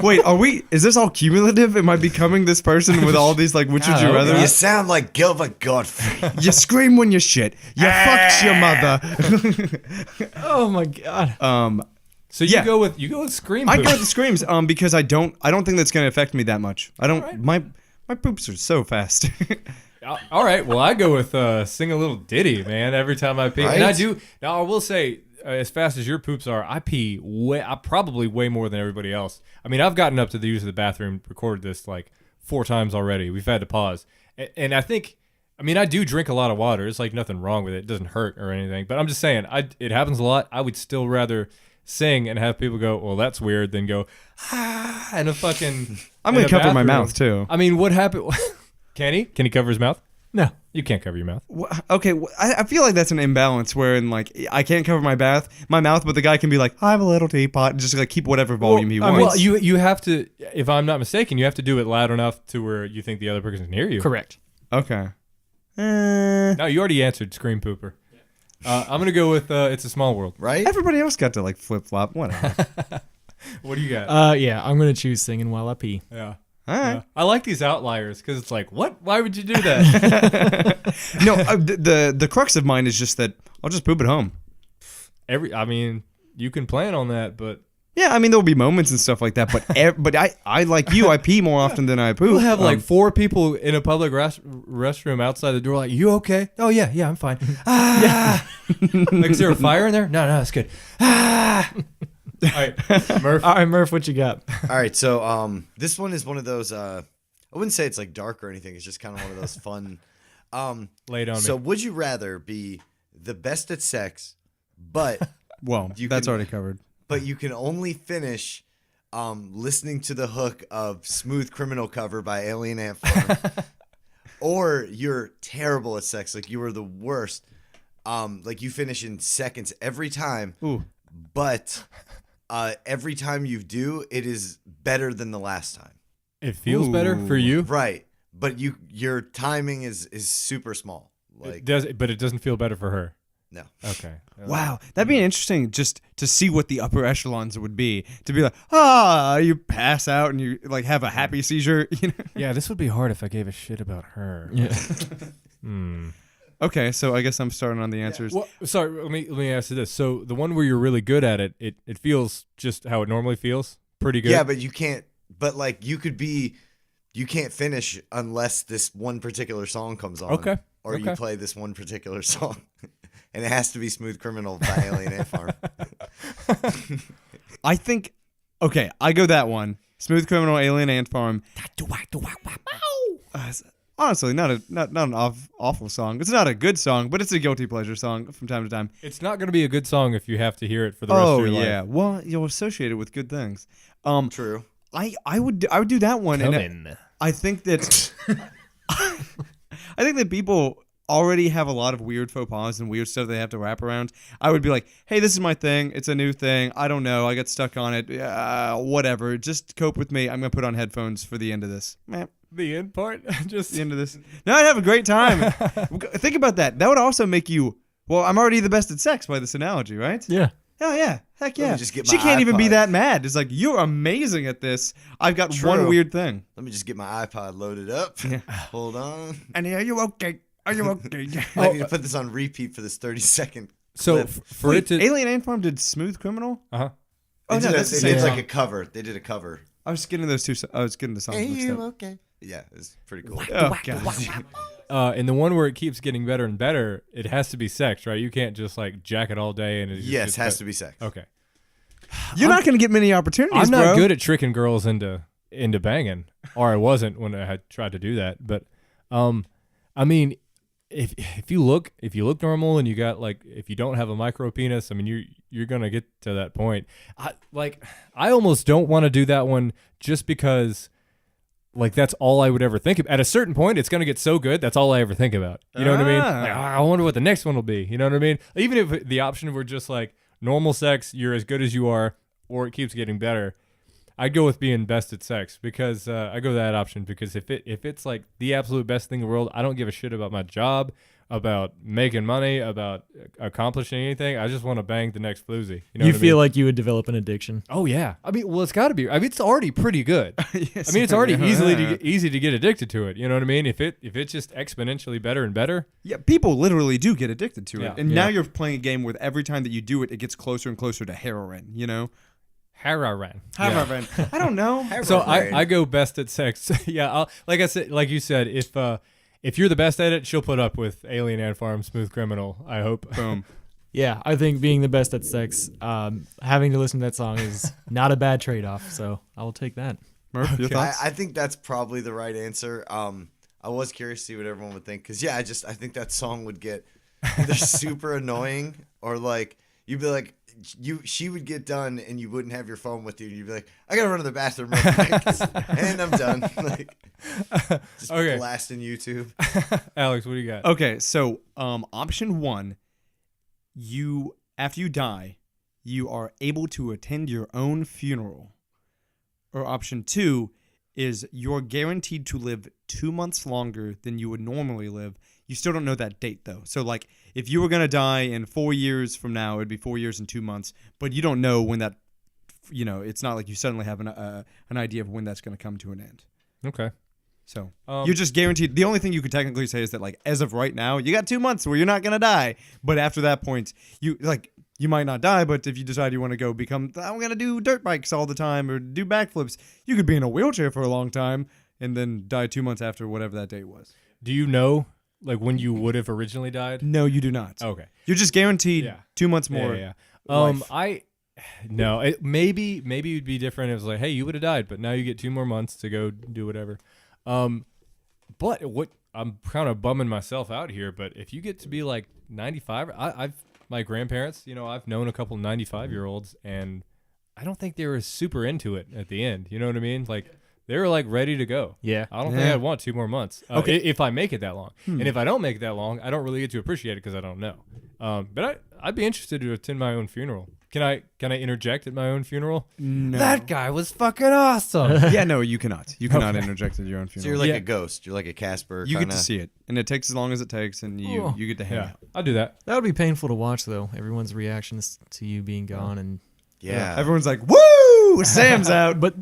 Wait, is this all cumulative? Am I becoming this person with all these like which would you rather? You sound like Gilbert Godfrey. You scream when you shit. You fucked your mother. Oh my god. So you Yeah. go with scream I poop. go with the screams because I don't think that's gonna affect me that much. I don't my poops are so fast. All right. Well, I go with sing a little ditty, man, every time I pee. And I Right? do. Now, I will say, as fast as your poops are, I pee probably way more than everybody else. I mean, I've gotten up to the use of the bathroom, recorded this like 4 times already. We've had to pause. And I think, I mean, I do drink a lot of water. It's like nothing wrong with it. It doesn't hurt or anything. But I'm just saying, it happens a lot. I would still rather sing and have people go, well, that's weird, than go, ah, and a fucking. I'm in gonna a cover my bathroom. mouth too. I mean, what happened? Can he? Can he cover his mouth? No. You can't cover your mouth. Okay, I feel like that's an imbalance wherein like I can't cover my mouth, but the guy can be like, I have a little teapot, and just like keep whatever volume he wants. Well, you have to, if I'm not mistaken, you have to do it loud enough to where you think the other person can hear you. Correct. Okay. No, you already answered scream pooper. I'm gonna go with It's a Small World. Right? Everybody else got to like flip flop. Whatever. What do you got? Yeah, I'm gonna choose singing while I pee. Yeah. All right. Yeah. I like these outliers because it's like, what? Why would you do that? No, the crux of mine is just that I'll just poop at home. I mean, you can plan on that, but Yeah, I mean there'll be moments and stuff like that, but I like you, I pee more often than I poop. we'll have like 4 people in a public restroom outside the door. Like, you okay? Oh yeah, I'm fine. Ah, like, is there a fire in there? No, it's good. Ah. All right, Murph. All right, Murph, what you got? All right, so this one is one of those. I wouldn't say it's like dark or anything. It's just kind of one of those fun. Lay it on So me. would you rather be the best at sex, but Well, You that's can- already covered. but you can only finish listening to the hook of "Smooth Criminal" cover by Alien Ant Farm, or you're terrible at sex, like you were the worst. Like you finish in seconds every time, Ooh. but every time you do, it is better than the last time. It feels better for you. Right, but your timing is super small. It Like does, but it doesn't feel better for her. no. Okay. Wow, that'd be interesting just to see what the upper echelons would be. To be like, you pass out and you like have a happy seizure. You know? Yeah, this would be hard if I gave a shit about her. Yeah. Okay, so I guess I'm starting on the answers. Well, sorry. Let me ask you this. So the one where you're really good at it, it feels just how it normally feels. Pretty good. Yeah, but you can't. But like you can't finish unless this one particular song comes on. Okay. Or you play this one particular song, and it has to be "Smooth Criminal" by Alien Ant Farm. I think, okay, I go that one. Smooth Criminal, Alien Ant Farm. Honestly, not an awful song. It's not a good song, but it's a guilty pleasure song from time to time. It's not going to be a good song if you have to hear it for the rest Oh of your yeah, life. well you'll associate it with good things. True. I would do that one. Come and in. I think that I think that people already have a lot of weird faux pas and weird stuff they have to wrap around. I would be like, hey, this is my thing. It's a new thing. I don't know. I got stuck on it. Whatever. Just cope with me. I'm gonna put on headphones for the end of this. The end part, just The end of this. No, I'd have a great time. Think about that. That would also make you. Well, I'm already the best at sex by this analogy, right? Yeah. Oh yeah, heck Let yeah. me just get She my can't even be iPod. that mad. It's like you're amazing at this. I've got True. one weird thing. Let me just get my iPod loaded up. Hold on. And are you okay? Are you okay? I need to put this on repeat for this 30-second. so clip. for it to. Alien Ant Farm did Smooth Criminal. Uh-huh. Oh They no, did, that's the they same did song. like a cover. They did a cover. I was getting those two. I was getting the songs mixed up. Okay? Yeah, it's pretty cool. Oh god. In the one where it keeps getting better and better, it has to be sex, right? You can't just like jack it all day and it just Yes, gets has better. to be sex. Okay. You're not going to get many opportunities, I'm not bro. good at tricking girls into banging, or I wasn't when I had tried to do that. But, I mean, if you look normal and you got like, if you don't have a micro penis, I mean you're gonna get to that point. I almost don't want to do that one just because. Like that's all I would ever think of. At a certain point, it's gonna get so good. That's all I ever think about. You know what I mean? Like, I wonder what the next one will be. You know what I mean? Even if the option were just like normal sex, you're as good as you are, or it keeps getting better. I'd go with being best at sex because I go that option because if it's like the absolute best thing in the world, I don't give a shit about my job, about making money, about accomplishing anything. I just want to bang the next floozy. You know You what I feel mean? like you would develop an addiction. Oh yeah. I mean, well, it's got to be. I mean, it's already pretty good. Yes, I mean, it's already yeah. easy to get addicted to it. You know what I mean? If it's just exponentially better and better. Yeah, people literally do get addicted to it. Yeah. And Yeah. now you're playing a game with every time that you do it, it gets closer and closer to heroin, you know? Heroin. Heroin. I don't know. So I go best at sex. Yeah, like I said, like you said, if you're the best at it, she'll put up with Alien Ant Farm, Smooth Criminal. I hope. Boom. Yeah, I think being the best at sex, having to listen to that song is not a bad trade-off. So I will take that. Murph, your thoughts? I think that's probably the right answer. I was curious to see what everyone would think because I think that song would get either super annoying or like you'd be like she would get done and you wouldn't have your phone with you and you'd be like I gotta run to the bathroom real quick and I'm done like just Okay. blasting YouTube. Alex, what do you got? Okay, so option 1, you after you die, you are able to attend your own funeral. Or option 2 is you're guaranteed to live 2 months longer than you would normally live. You still don't know that date though. So like if you were going to die in 4 years from now, it'd be 4 years and 2 months, but you don't know when that it's not like you suddenly have an idea of when that's going to come to an end. Okay. So Um, you're just guaranteed. The only thing you could technically say is that, like, as of right now, you got 2 months where you're not gonna die. But after that point, you might not die. But if you decide you want to go I'm gonna do dirt bikes all the time or do backflips, you could be in a wheelchair for a long time and then die 2 months after whatever that date was. Do you know like when you would have originally died? No, you do not. Okay. You're just guaranteed Yeah. 2 months more. Yeah. life. No, maybe it'd be different. It was like, hey, you would have died, but now you get 2 more months to go do whatever. But what I'm kind of bumming myself out here. But if you get to be like 95, my grandparents, I've known a couple 95-year-olds, and I don't think they were super into it at the end. You know what I mean? Like they were like ready to go. Yeah. I don't think I'd want 2 more months. Okay. If I make it that long, and if I don't make it that long, I don't really get to appreciate it because I don't know. But I'd be interested to attend my own funeral. Can I interject at my own funeral? No. That guy was fucking awesome. Yeah, no, you cannot. You cannot interject at your own So funeral. you're like Yeah. a ghost. You're like a Casper. You get kinda. to see it, and it takes as long as it takes, and you get to hang Yeah, out. I'll do that. That would be painful to watch, though. Everyone's reactions to you being gone, and Yeah. Everyone's like, "Woo!" Sam's out. but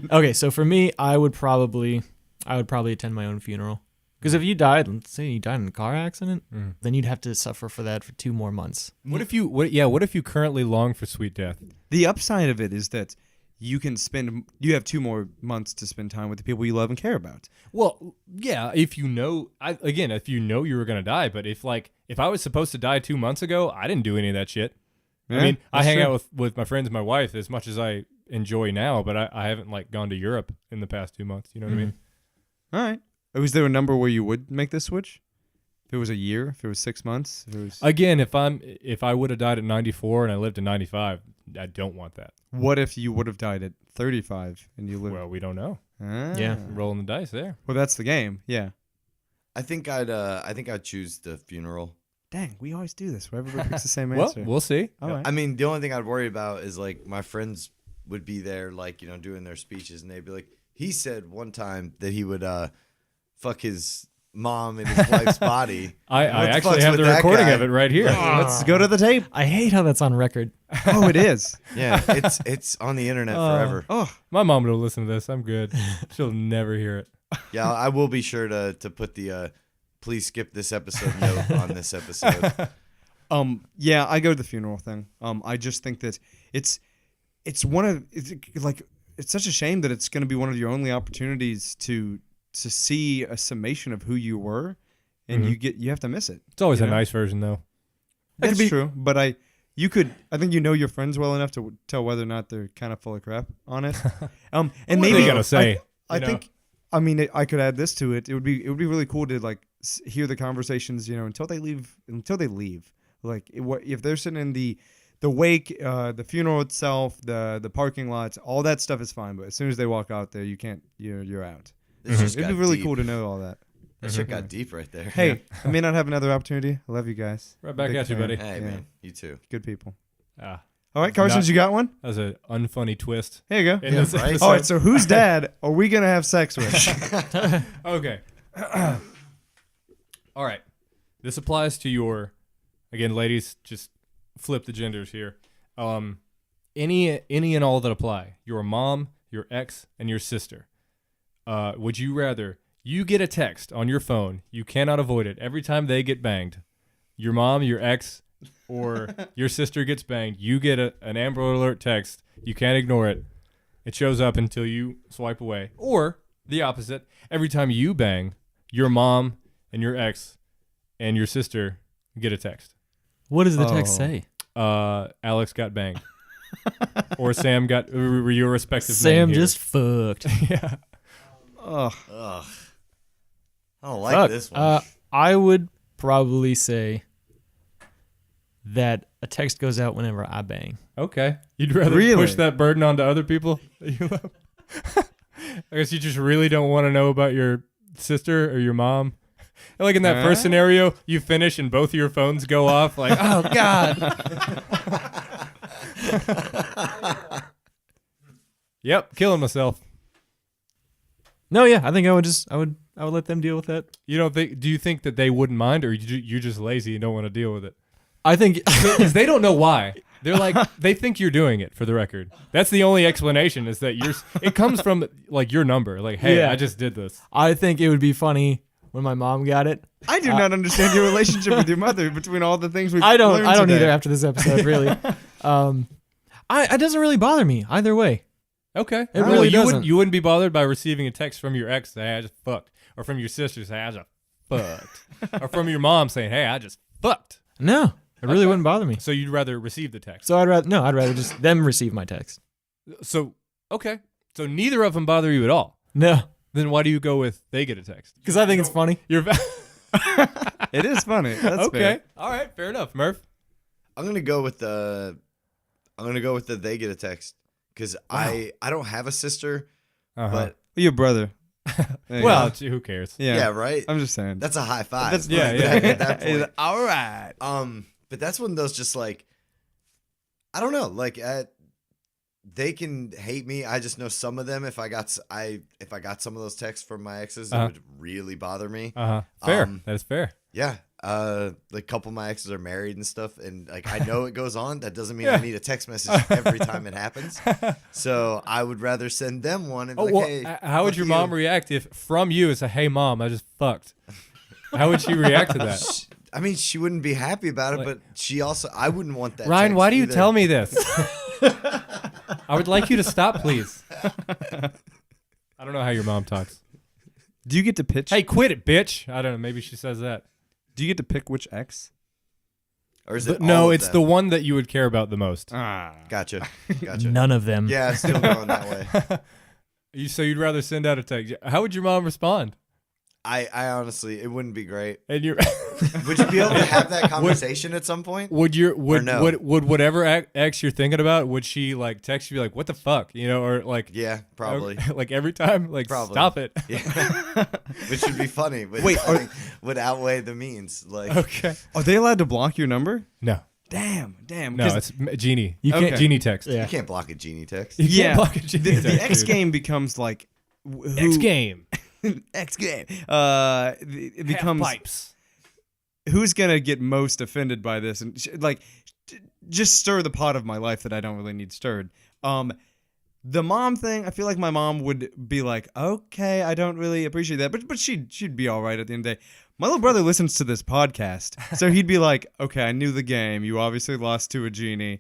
okay. So for me, I would probably attend my own funeral, because if you died, let's say you died in a car accident, then you'd have to suffer for that for 2 more months. What if you currently long for sweet death? The upside of it is that you have 2 more months to spend time with the people you love and care about. Well, yeah, if you know you were gonna die, but if I was supposed to die 2 months ago, I didn't do any of that shit. Yeah, I mean, I that's hang true. out with my friends and my wife as much as I enjoy now, but I haven't gone to Europe in the past 2 months. You know what I mean? All right. Was there a number where you would make this switch? If it was a year, if it was 6 months, if it was. Again, if I would have died at 94 and I lived to 95, I don't want that. What if you would have died at 35 and you lived? Well, we don't know. Ah. Yeah. Rolling the dice there. Well, that's the game. Yeah. I think I'd choose the funeral. Dang, we always do this. Where everybody picks the same Well, answer. we'll see. All right. I mean, the only thing I'd worry about is my friends would be there, doing their speeches, and they'd be like, he said one time that he would fuck his mom in his wife's body. I What the actually fuck's have with the that recording guy? of it right here. Let's go to the tape. I hate how that's on record. Oh, it is. Yeah, it's on the internet forever. Oh, My mom will listen to this. I'm good. She'll never hear it. Yeah, I will be sure to put the please skip this episode note on this episode. yeah, I go to the funeral thing. I just think that it's such a shame that it's going to be one of your only opportunities to see a summation of who you were, and you have to miss it. It's always You a know? nice version, though. That's true, but I think you know your friends well enough to tell whether or not they're kind of full of crap on it. And What are maybe they gonna say? I think. I mean, I could add this to it. It would be really cool to hear the conversations, until they leave. If they're sitting in the wake, the funeral itself, the parking lots, all that stuff is fine. But as soon as they walk out there, you can't. You're out. This just It'd got be really deep. cool to know all that. That shit got deep right there. Hey, I may not have another opportunity. I love you guys. Right back Big at you, fan. buddy. Hey, Yeah. man, you too. Good people. Ah, All right, Carson, Not- you got one? that was an unfunny twist. Here you go. In this right? episode. All right, so whose dad are we gonna have sex with? Okay. All right. This applies to again, ladies, just flip the genders here. Any and all that apply. Your mom, your ex, and your sister. Would you rather you get a text on your phone, you cannot avoid it, every time they get banged? Your mom, your ex, or your sister gets banged, you get an Amber Alert text, you can't ignore it. It shows up until you swipe away. Or the opposite, every time you bang, your mom and your ex and your sister get a text. What does the text Oh. say? Alex got banged. Or Sam got your respective Sam name here. just fucked. Yeah. Ugh. Ugh. I don't like Fuck. this one. I would probably say that a text goes out whenever I bang. Okay. You'd rather Really? push that burden onto other people that you love? I guess you just really don't want to know about your sister or your mom. Like in that first scenario, you finish and both of your phones go off. Like, oh God. Yep, killing myself. No, yeah, I think I would let them deal with that. You don't think? Do you think that they wouldn't mind, or you're just lazy and don't want to deal with it? I think Because they don't know why. They're like, they think you're doing it, for the record. That's the only explanation, is that it comes from like your number. Like, hey, Yeah. I just did this. I think it would be funny when my mom got it. I do not understand your relationship with your mother between all the things we've I don't learned today. either after this episode, really. It doesn't really bother me either way. Okay. It really doesn't. You wouldn't be bothered by receiving a text from your ex saying, hey, I just fucked. Or from your sister saying, I just fucked. Or from your mom saying, hey, I just fucked. No, it really wouldn't bother me. So you'd rather receive the text. So I'd rather just them receive my text. So, okay. So neither of them bother you at all. No, Then why do you go with they get a text? because I think it's funny. You're It is funny. That's okay. fair. All right. Fair enough, Murph. I'm gonna go with the they get a text because I don't have a sister, but Your brother. There you Well, go. gee, who cares? yeah, right. I'm just saying. That's a high five. That's Yeah, Like, yeah. At that point. All right. But that's one of those just like, I don't know, like they can hate me. I just know some of them. If I got some of those texts from my exes, it would really bother me. Fair. That is fair. Yeah. Like a couple of my exes are married and stuff, and like I know it goes on. That doesn't mean I need a text message every time it happens. So I would rather send them one and be like, hey, how would fuck your you. mom react if from you it's a hey mom, I just fucked? How would she react to that? I mean, she wouldn't be happy about it, but she also, I wouldn't want that. Ryan, text why do you either. tell me this? I would like you to stop, please. I don't know how your mom talks. Do you get to pitch? Hey, quit it, bitch. I don't know. Maybe she says that. Do you get to pick which ex? Or is it No, all of it's them? the one that you would care about the most. Gotcha. None of them. Yeah, it's still going that way. So you'd rather send out a text. How would your mom respond? I honestly, it wouldn't be great. And you Would you be able to have that conversation at some point? would no? would whatever ex you're thinking about, would she like text you like what the fuck, or like Yeah, probably. like every time like Probably. stop it. Yeah. Which would be funny. But Wait, would outweigh the means. Like, Okay. Are they allowed to block your number? No, Damn. no, 'cause it's Genie. You can't- Genie text. you can't block a genie text. You can't Yeah. block a Genie the text, X dude. game becomes like X game. X game. It becomes pipes. who's gonna get most offended by this, and just stir the pot of my life that I don't really need stirred. The mom thing, I feel like my mom would be like, okay, I don't really appreciate that, but she'd be all right at the end of the day. My little brother listens to this podcast, so he'd be like, okay, I knew the game. You obviously lost to a genie.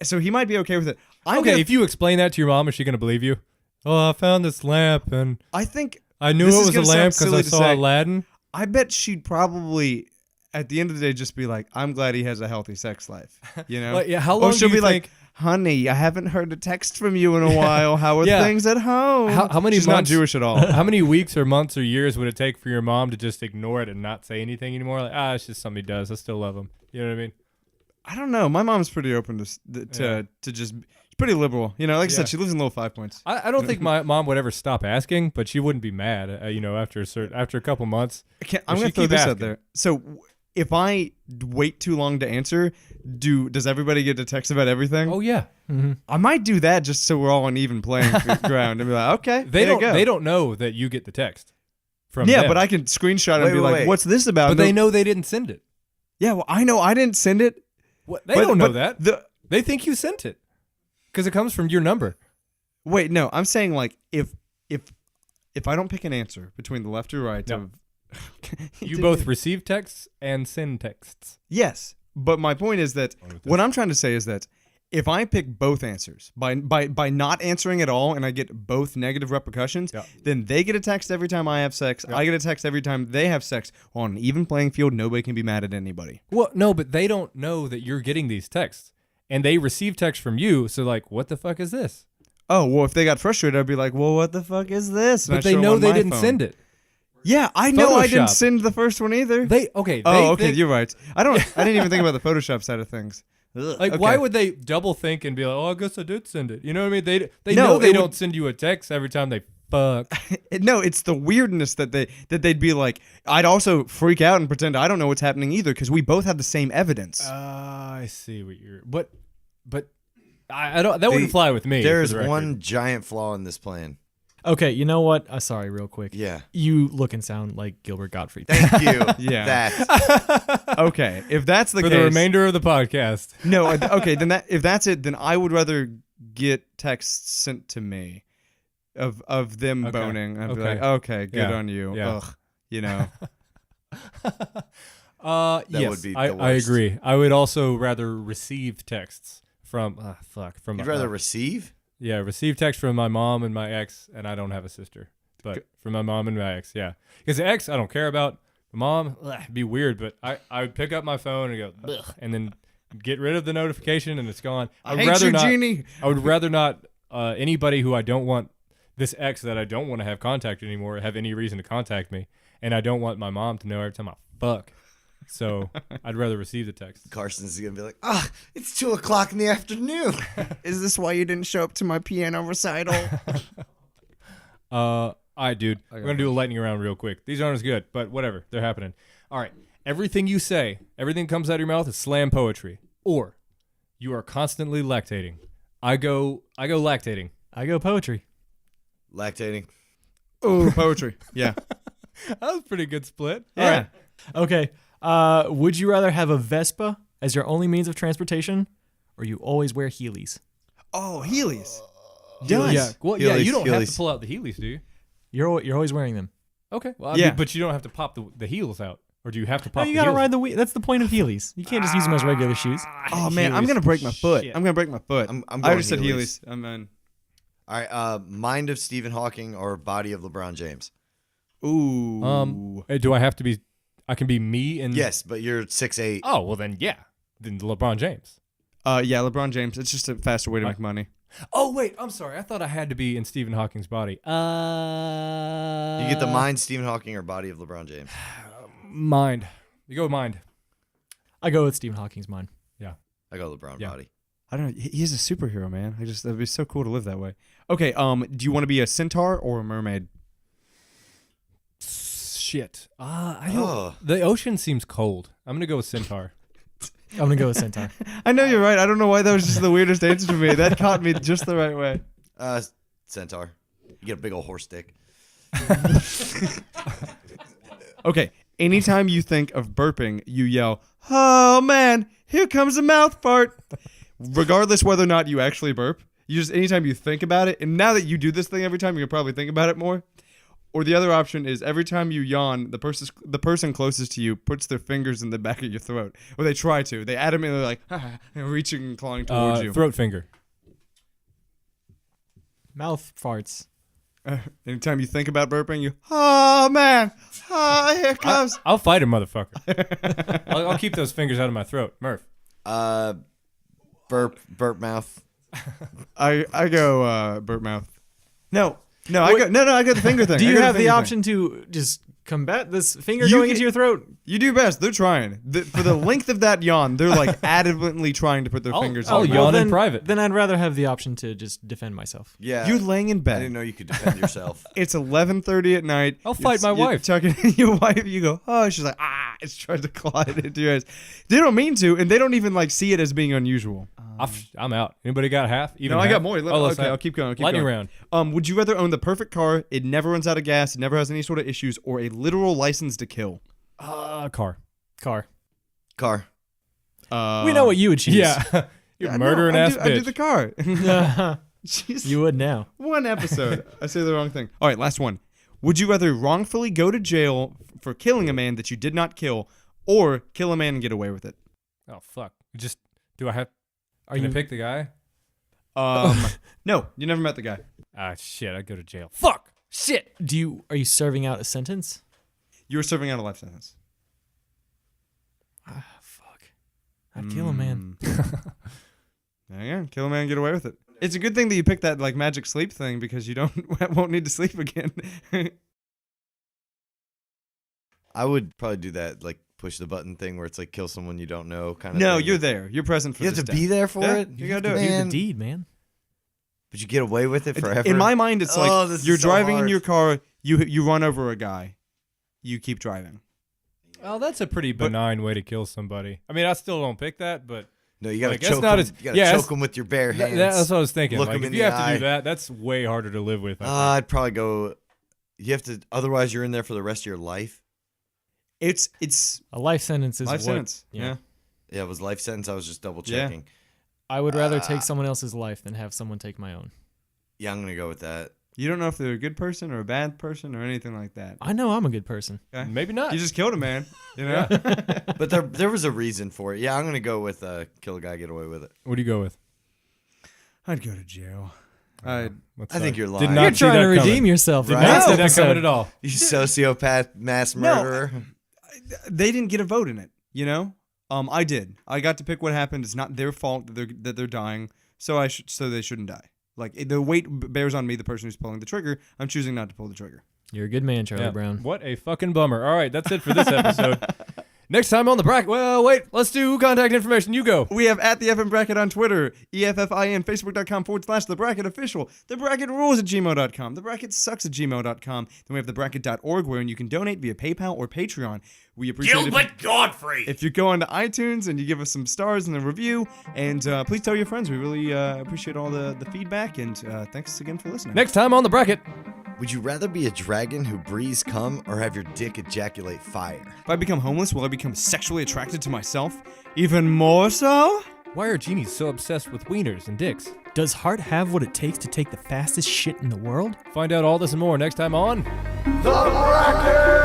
So he might be okay with it. Okay, if you explain that to your mom, is she gonna believe you? Oh, I found this lamp and I think I knew this it is was a gonna sound lamp because silly I to saw say. Aladdin. I bet she'd probably, at the end of the day, just be like, I'm glad he has a healthy sex life. You know? Like, yeah, how long Or she'll do you be think? like, honey, I haven't heard a text from you in a while. How are Yeah. things at home? How many She's not months- Jewish at all. How many weeks or months or years would it take for your mom to just ignore it and not say anything anymore? Like, it's just something he does. I still love him. You know what I mean? I don't know. My mom's pretty open to just, she's pretty liberal. You know, like I Yeah. said, she lives in Little 5 Points. I don't think my mom would ever stop asking, but she wouldn't be mad. After a couple months. I'm Or going she to throw keep this out asking. there. So if I wait too long to answer, does everybody get a text about everything? Oh yeah. I might do that just so we're all on even playing ground and be like, okay, They there you don't. go. They don't know that you get the text from Yeah, them. but I can screenshot it and be Wait, like, wait. what's this about? But No- they know they didn't send it. Yeah, well, I know I didn't send it. What? They but- don't know but that. They think you sent it because it comes from your number. Wait, no, I'm saying like if I don't pick an answer between the left or right No. of You both receive texts and send texts. Yes, but my point is that what I'm trying to say is that if I pick both answers by not answering at all and I get both negative repercussions, Yeah. then they get a text every time I have sex. I get a text every time they have sex. On an even playing field, nobody can be mad at anybody. Well, no, but they don't know that you're getting these texts, and they receive texts from you. So like, what the fuck is this? Oh, well, if they got frustrated, I'd be like, well, what the fuck is this? And But I'd they show them know on they my didn't phone. send it. Yeah, I know I didn't Photoshop. send the first one either. They okay, think- you're right. I didn't even think about the Photoshop side of things. Ugh, Like, okay. why would they double think and be like, "Oh, I guess I did send it"? You know what I mean? They No, know they it don't would- send you a text every time they fuck. No, it's the weirdness that they'd be like. I'd also freak out and pretend I don't know what's happening either because we both have the same evidence. I see what you're. But I don't. That wouldn't fly with me. There is for the record. one giant flaw in this plan. Okay, you know what? Sorry, real quick. Yeah. You look and sound like Gilbert Gottfried. Thank you. Yeah. That. Okay, if that's the For case, the remainder of the podcast. no. Okay, then if that's it, then I would rather get texts sent to me of them Okay. boning. I'd be Okay. like, okay, good Yeah. on you. Yeah. Ugh, you know. Yes, would be the I worst. agree. I would also rather receive texts from from You'd my- rather receive? yeah, receive text from my mom and my ex, and I don't have a sister, but from my mom and my ex, yeah. Because the ex I don't care about. The mom, it'd be weird, but I would pick up my phone and go, ugh, and then get rid of the notification, and it's gone. I hate you, Jeannie. I would rather not anybody who I don't want, this ex that I don't want to have contact anymore, have any reason to contact me, and I don't want my mom to know every time I fuck. So I'd rather receive the text. Carson's going to be like, it's 2 o'clock in the afternoon. Is this why you didn't show up to my piano recital? All right, dude. We're going to do a lightning round real quick. These aren't as good, but whatever. They're happening. All right. Everything you say, everything comes out of your mouth is slam poetry. Or you are constantly lactating. I go lactating. I go poetry. Lactating. Oh, poetry. Yeah. That was a pretty good split. Yeah. All right. Okay. Would you rather have a Vespa as your only means of transportation, or you always wear Heelys? Oh, Heelys. Yeah. Well, yeah, Heelys, you don't have Heelys. to pull out the Heelys, do you? You're always wearing them. Okay. Well, Yeah. but you don't have to pop the heels out. Or do you have to No, pop you the gotta heels? ride the wheel. That's the point of Heelys. You can't just use them as regular shoes. Oh man, I'm gonna break my foot. Shit. I'm gonna break my foot. I'm I going already said Heelys. Heelys. I'm in. All right. Mind of Stephen Hawking or body of LeBron James? Ooh. Do I have to be? I can be me and Yes, but you're 6'8". Oh well, then yeah, then LeBron James. Yeah, LeBron James. It's just a faster way to make money. Oh wait, I'm sorry. I thought I had to be in Stephen Hawking's body. You get the mind Stephen Hawking or body of LeBron James? Mind. You go with mind. I go with Stephen Hawking's mind. I go LeBron Yeah. body. I don't know. He's a superhero, man. That'd be so cool to live that way. Okay. Do you want to be a centaur or a mermaid? Shit. I don't. Oh. The ocean seems cold. I'm gonna go with centaur. I'm gonna go with Centaur. I know you're right. I don't know why that was just the weirdest answer to me. That caught me just the right way. Centaur. You get a big old horse dick. Okay. Anytime you think of burping, you yell, "Oh man, here comes a mouth fart." Regardless whether or not you actually burp, you just anytime you think about it, and now that you do this thing every time, you can probably think about it more. Or the other option is every time you yawn, the person closest to you puts their fingers in the back of your throat, or they try to. They adamantly like reaching and clawing towards you. Throat finger. Mouth farts. Anytime you think about burping, you, "Oh man, here it comes." I'll fight a motherfucker. I'll keep those fingers out of my throat, Murph. Burp mouth. I go burp mouth. No, I go the finger thing. Do I you go have the finger thing. option to just combat this finger You going can- into your throat? You do best. They're trying. For the length of that yawn, they're like adamantly trying to put their fingers I'll in. your yawn mouth. in then, private. Then I'd rather have the option to just defend myself. Yeah. You're laying in I bed. didn't know you could defend yourself. It's 11:30 at night. I'll fight my You're wife. Talking to your wife, you go, "Oh," she's like, it's trying to claw it into your eyes. They don't mean to, and they don't even like see it as being unusual. I'm out. Anybody got half? Even No, I half? got more. let's Okay, have- I'll keep going. Lightning round. Would you rather own the perfect car? It never runs out of gas. It never has any sort of issues, or a literal license to kill? Car. Car. Car. We know what you would choose. Yeah. You Yeah, murdering no, ass I do bitch. the car. Jeez. You would now. One episode. I say the wrong thing. All right, last one. Would you rather wrongfully go to jail for killing a man that you did not kill, or kill a man and get away with it? Oh fuck. Do I have? Are Can I you pick the guy? No, you never met the guy. Ah shit. I go to jail. Fuck. Shit. Are you serving out a sentence? You were serving out a life sentence. Fuck. I'd kill a man. Yeah, kill a man and get away with it. It's a good thing that you picked that like magic sleep thing because you won't need to sleep again. I would probably do that, like push the button thing where it's like kill someone you don't know kind of No, thing. you're there. You're present for You have this to day. be there for Yeah, it? you gotta do it. Do Man. the deed, man. But you get away with it forever? In my mind, it's Oh, like this is you're so driving in hard. your car, you run over a guy, you keep driving. Oh, that's a pretty benign way to kill somebody. I mean, I still don't pick that, but No, you gotta Like, that's choke not them. as- You gotta yeah, choke that's- them with your bare hands. That's what I was thinking. Look Like, 'em if in you the have to eye. do that, that's way harder to live with. I think. I'd probably go. You have to. Otherwise, you're in there for the rest of your life. It's A life sentence is life what, sentence. yeah. Yeah. Yeah, it was life sentence. I was just double Yeah. checking. I would rather take someone else's life than have someone take my own. Yeah, I'm gonna go with that. You don't know if they're a good person or a bad person or anything like that. I know I'm a good person. Okay? Maybe not. You just killed a man. You know. But there was a reason for it. Yeah, I'm gonna go with kill a guy, get away with it. What do you go with? I'd go to jail. What's I think up? you're lying. Did not You're see trying to that coming. redeem yourself. Did Right. not see that episode. coming at all. You sociopath, mass murderer. They didn't get a vote in it. You know. I did. I got to pick what happened. It's not their fault that they're dying. So so they shouldn't die. Like the weight bears on me, the person who's pulling the trigger. I'm choosing not to pull the trigger. You're a good man, Charlie Yeah. Brown. What a fucking bummer. All right, that's it for this episode. Next time on the bracket. Well, wait. Let's do contact information. You go. We have at the FM Bracket on Twitter, EFFIN, Facebook.com/The Bracket Official, The Bracket Rules @gmail.com, The Bracket Sucks @gmail.com. Then we have thebracket.org where you can donate via PayPal or Patreon. We appreciate it Gilbert Godfrey. if you go onto iTunes and you give us some stars and a review. And please tell your friends. We really appreciate all the feedback. And thanks again for listening. Next time on the bracket. Would you rather be a dragon who breathes cum or have your dick ejaculate fire? If I become homeless, will I become sexually attracted to myself? Even more so? Why are genies so obsessed with wieners and dicks? Does Hart have what it takes to take the fastest shit in the world? Find out all this and more next time on The Bracket!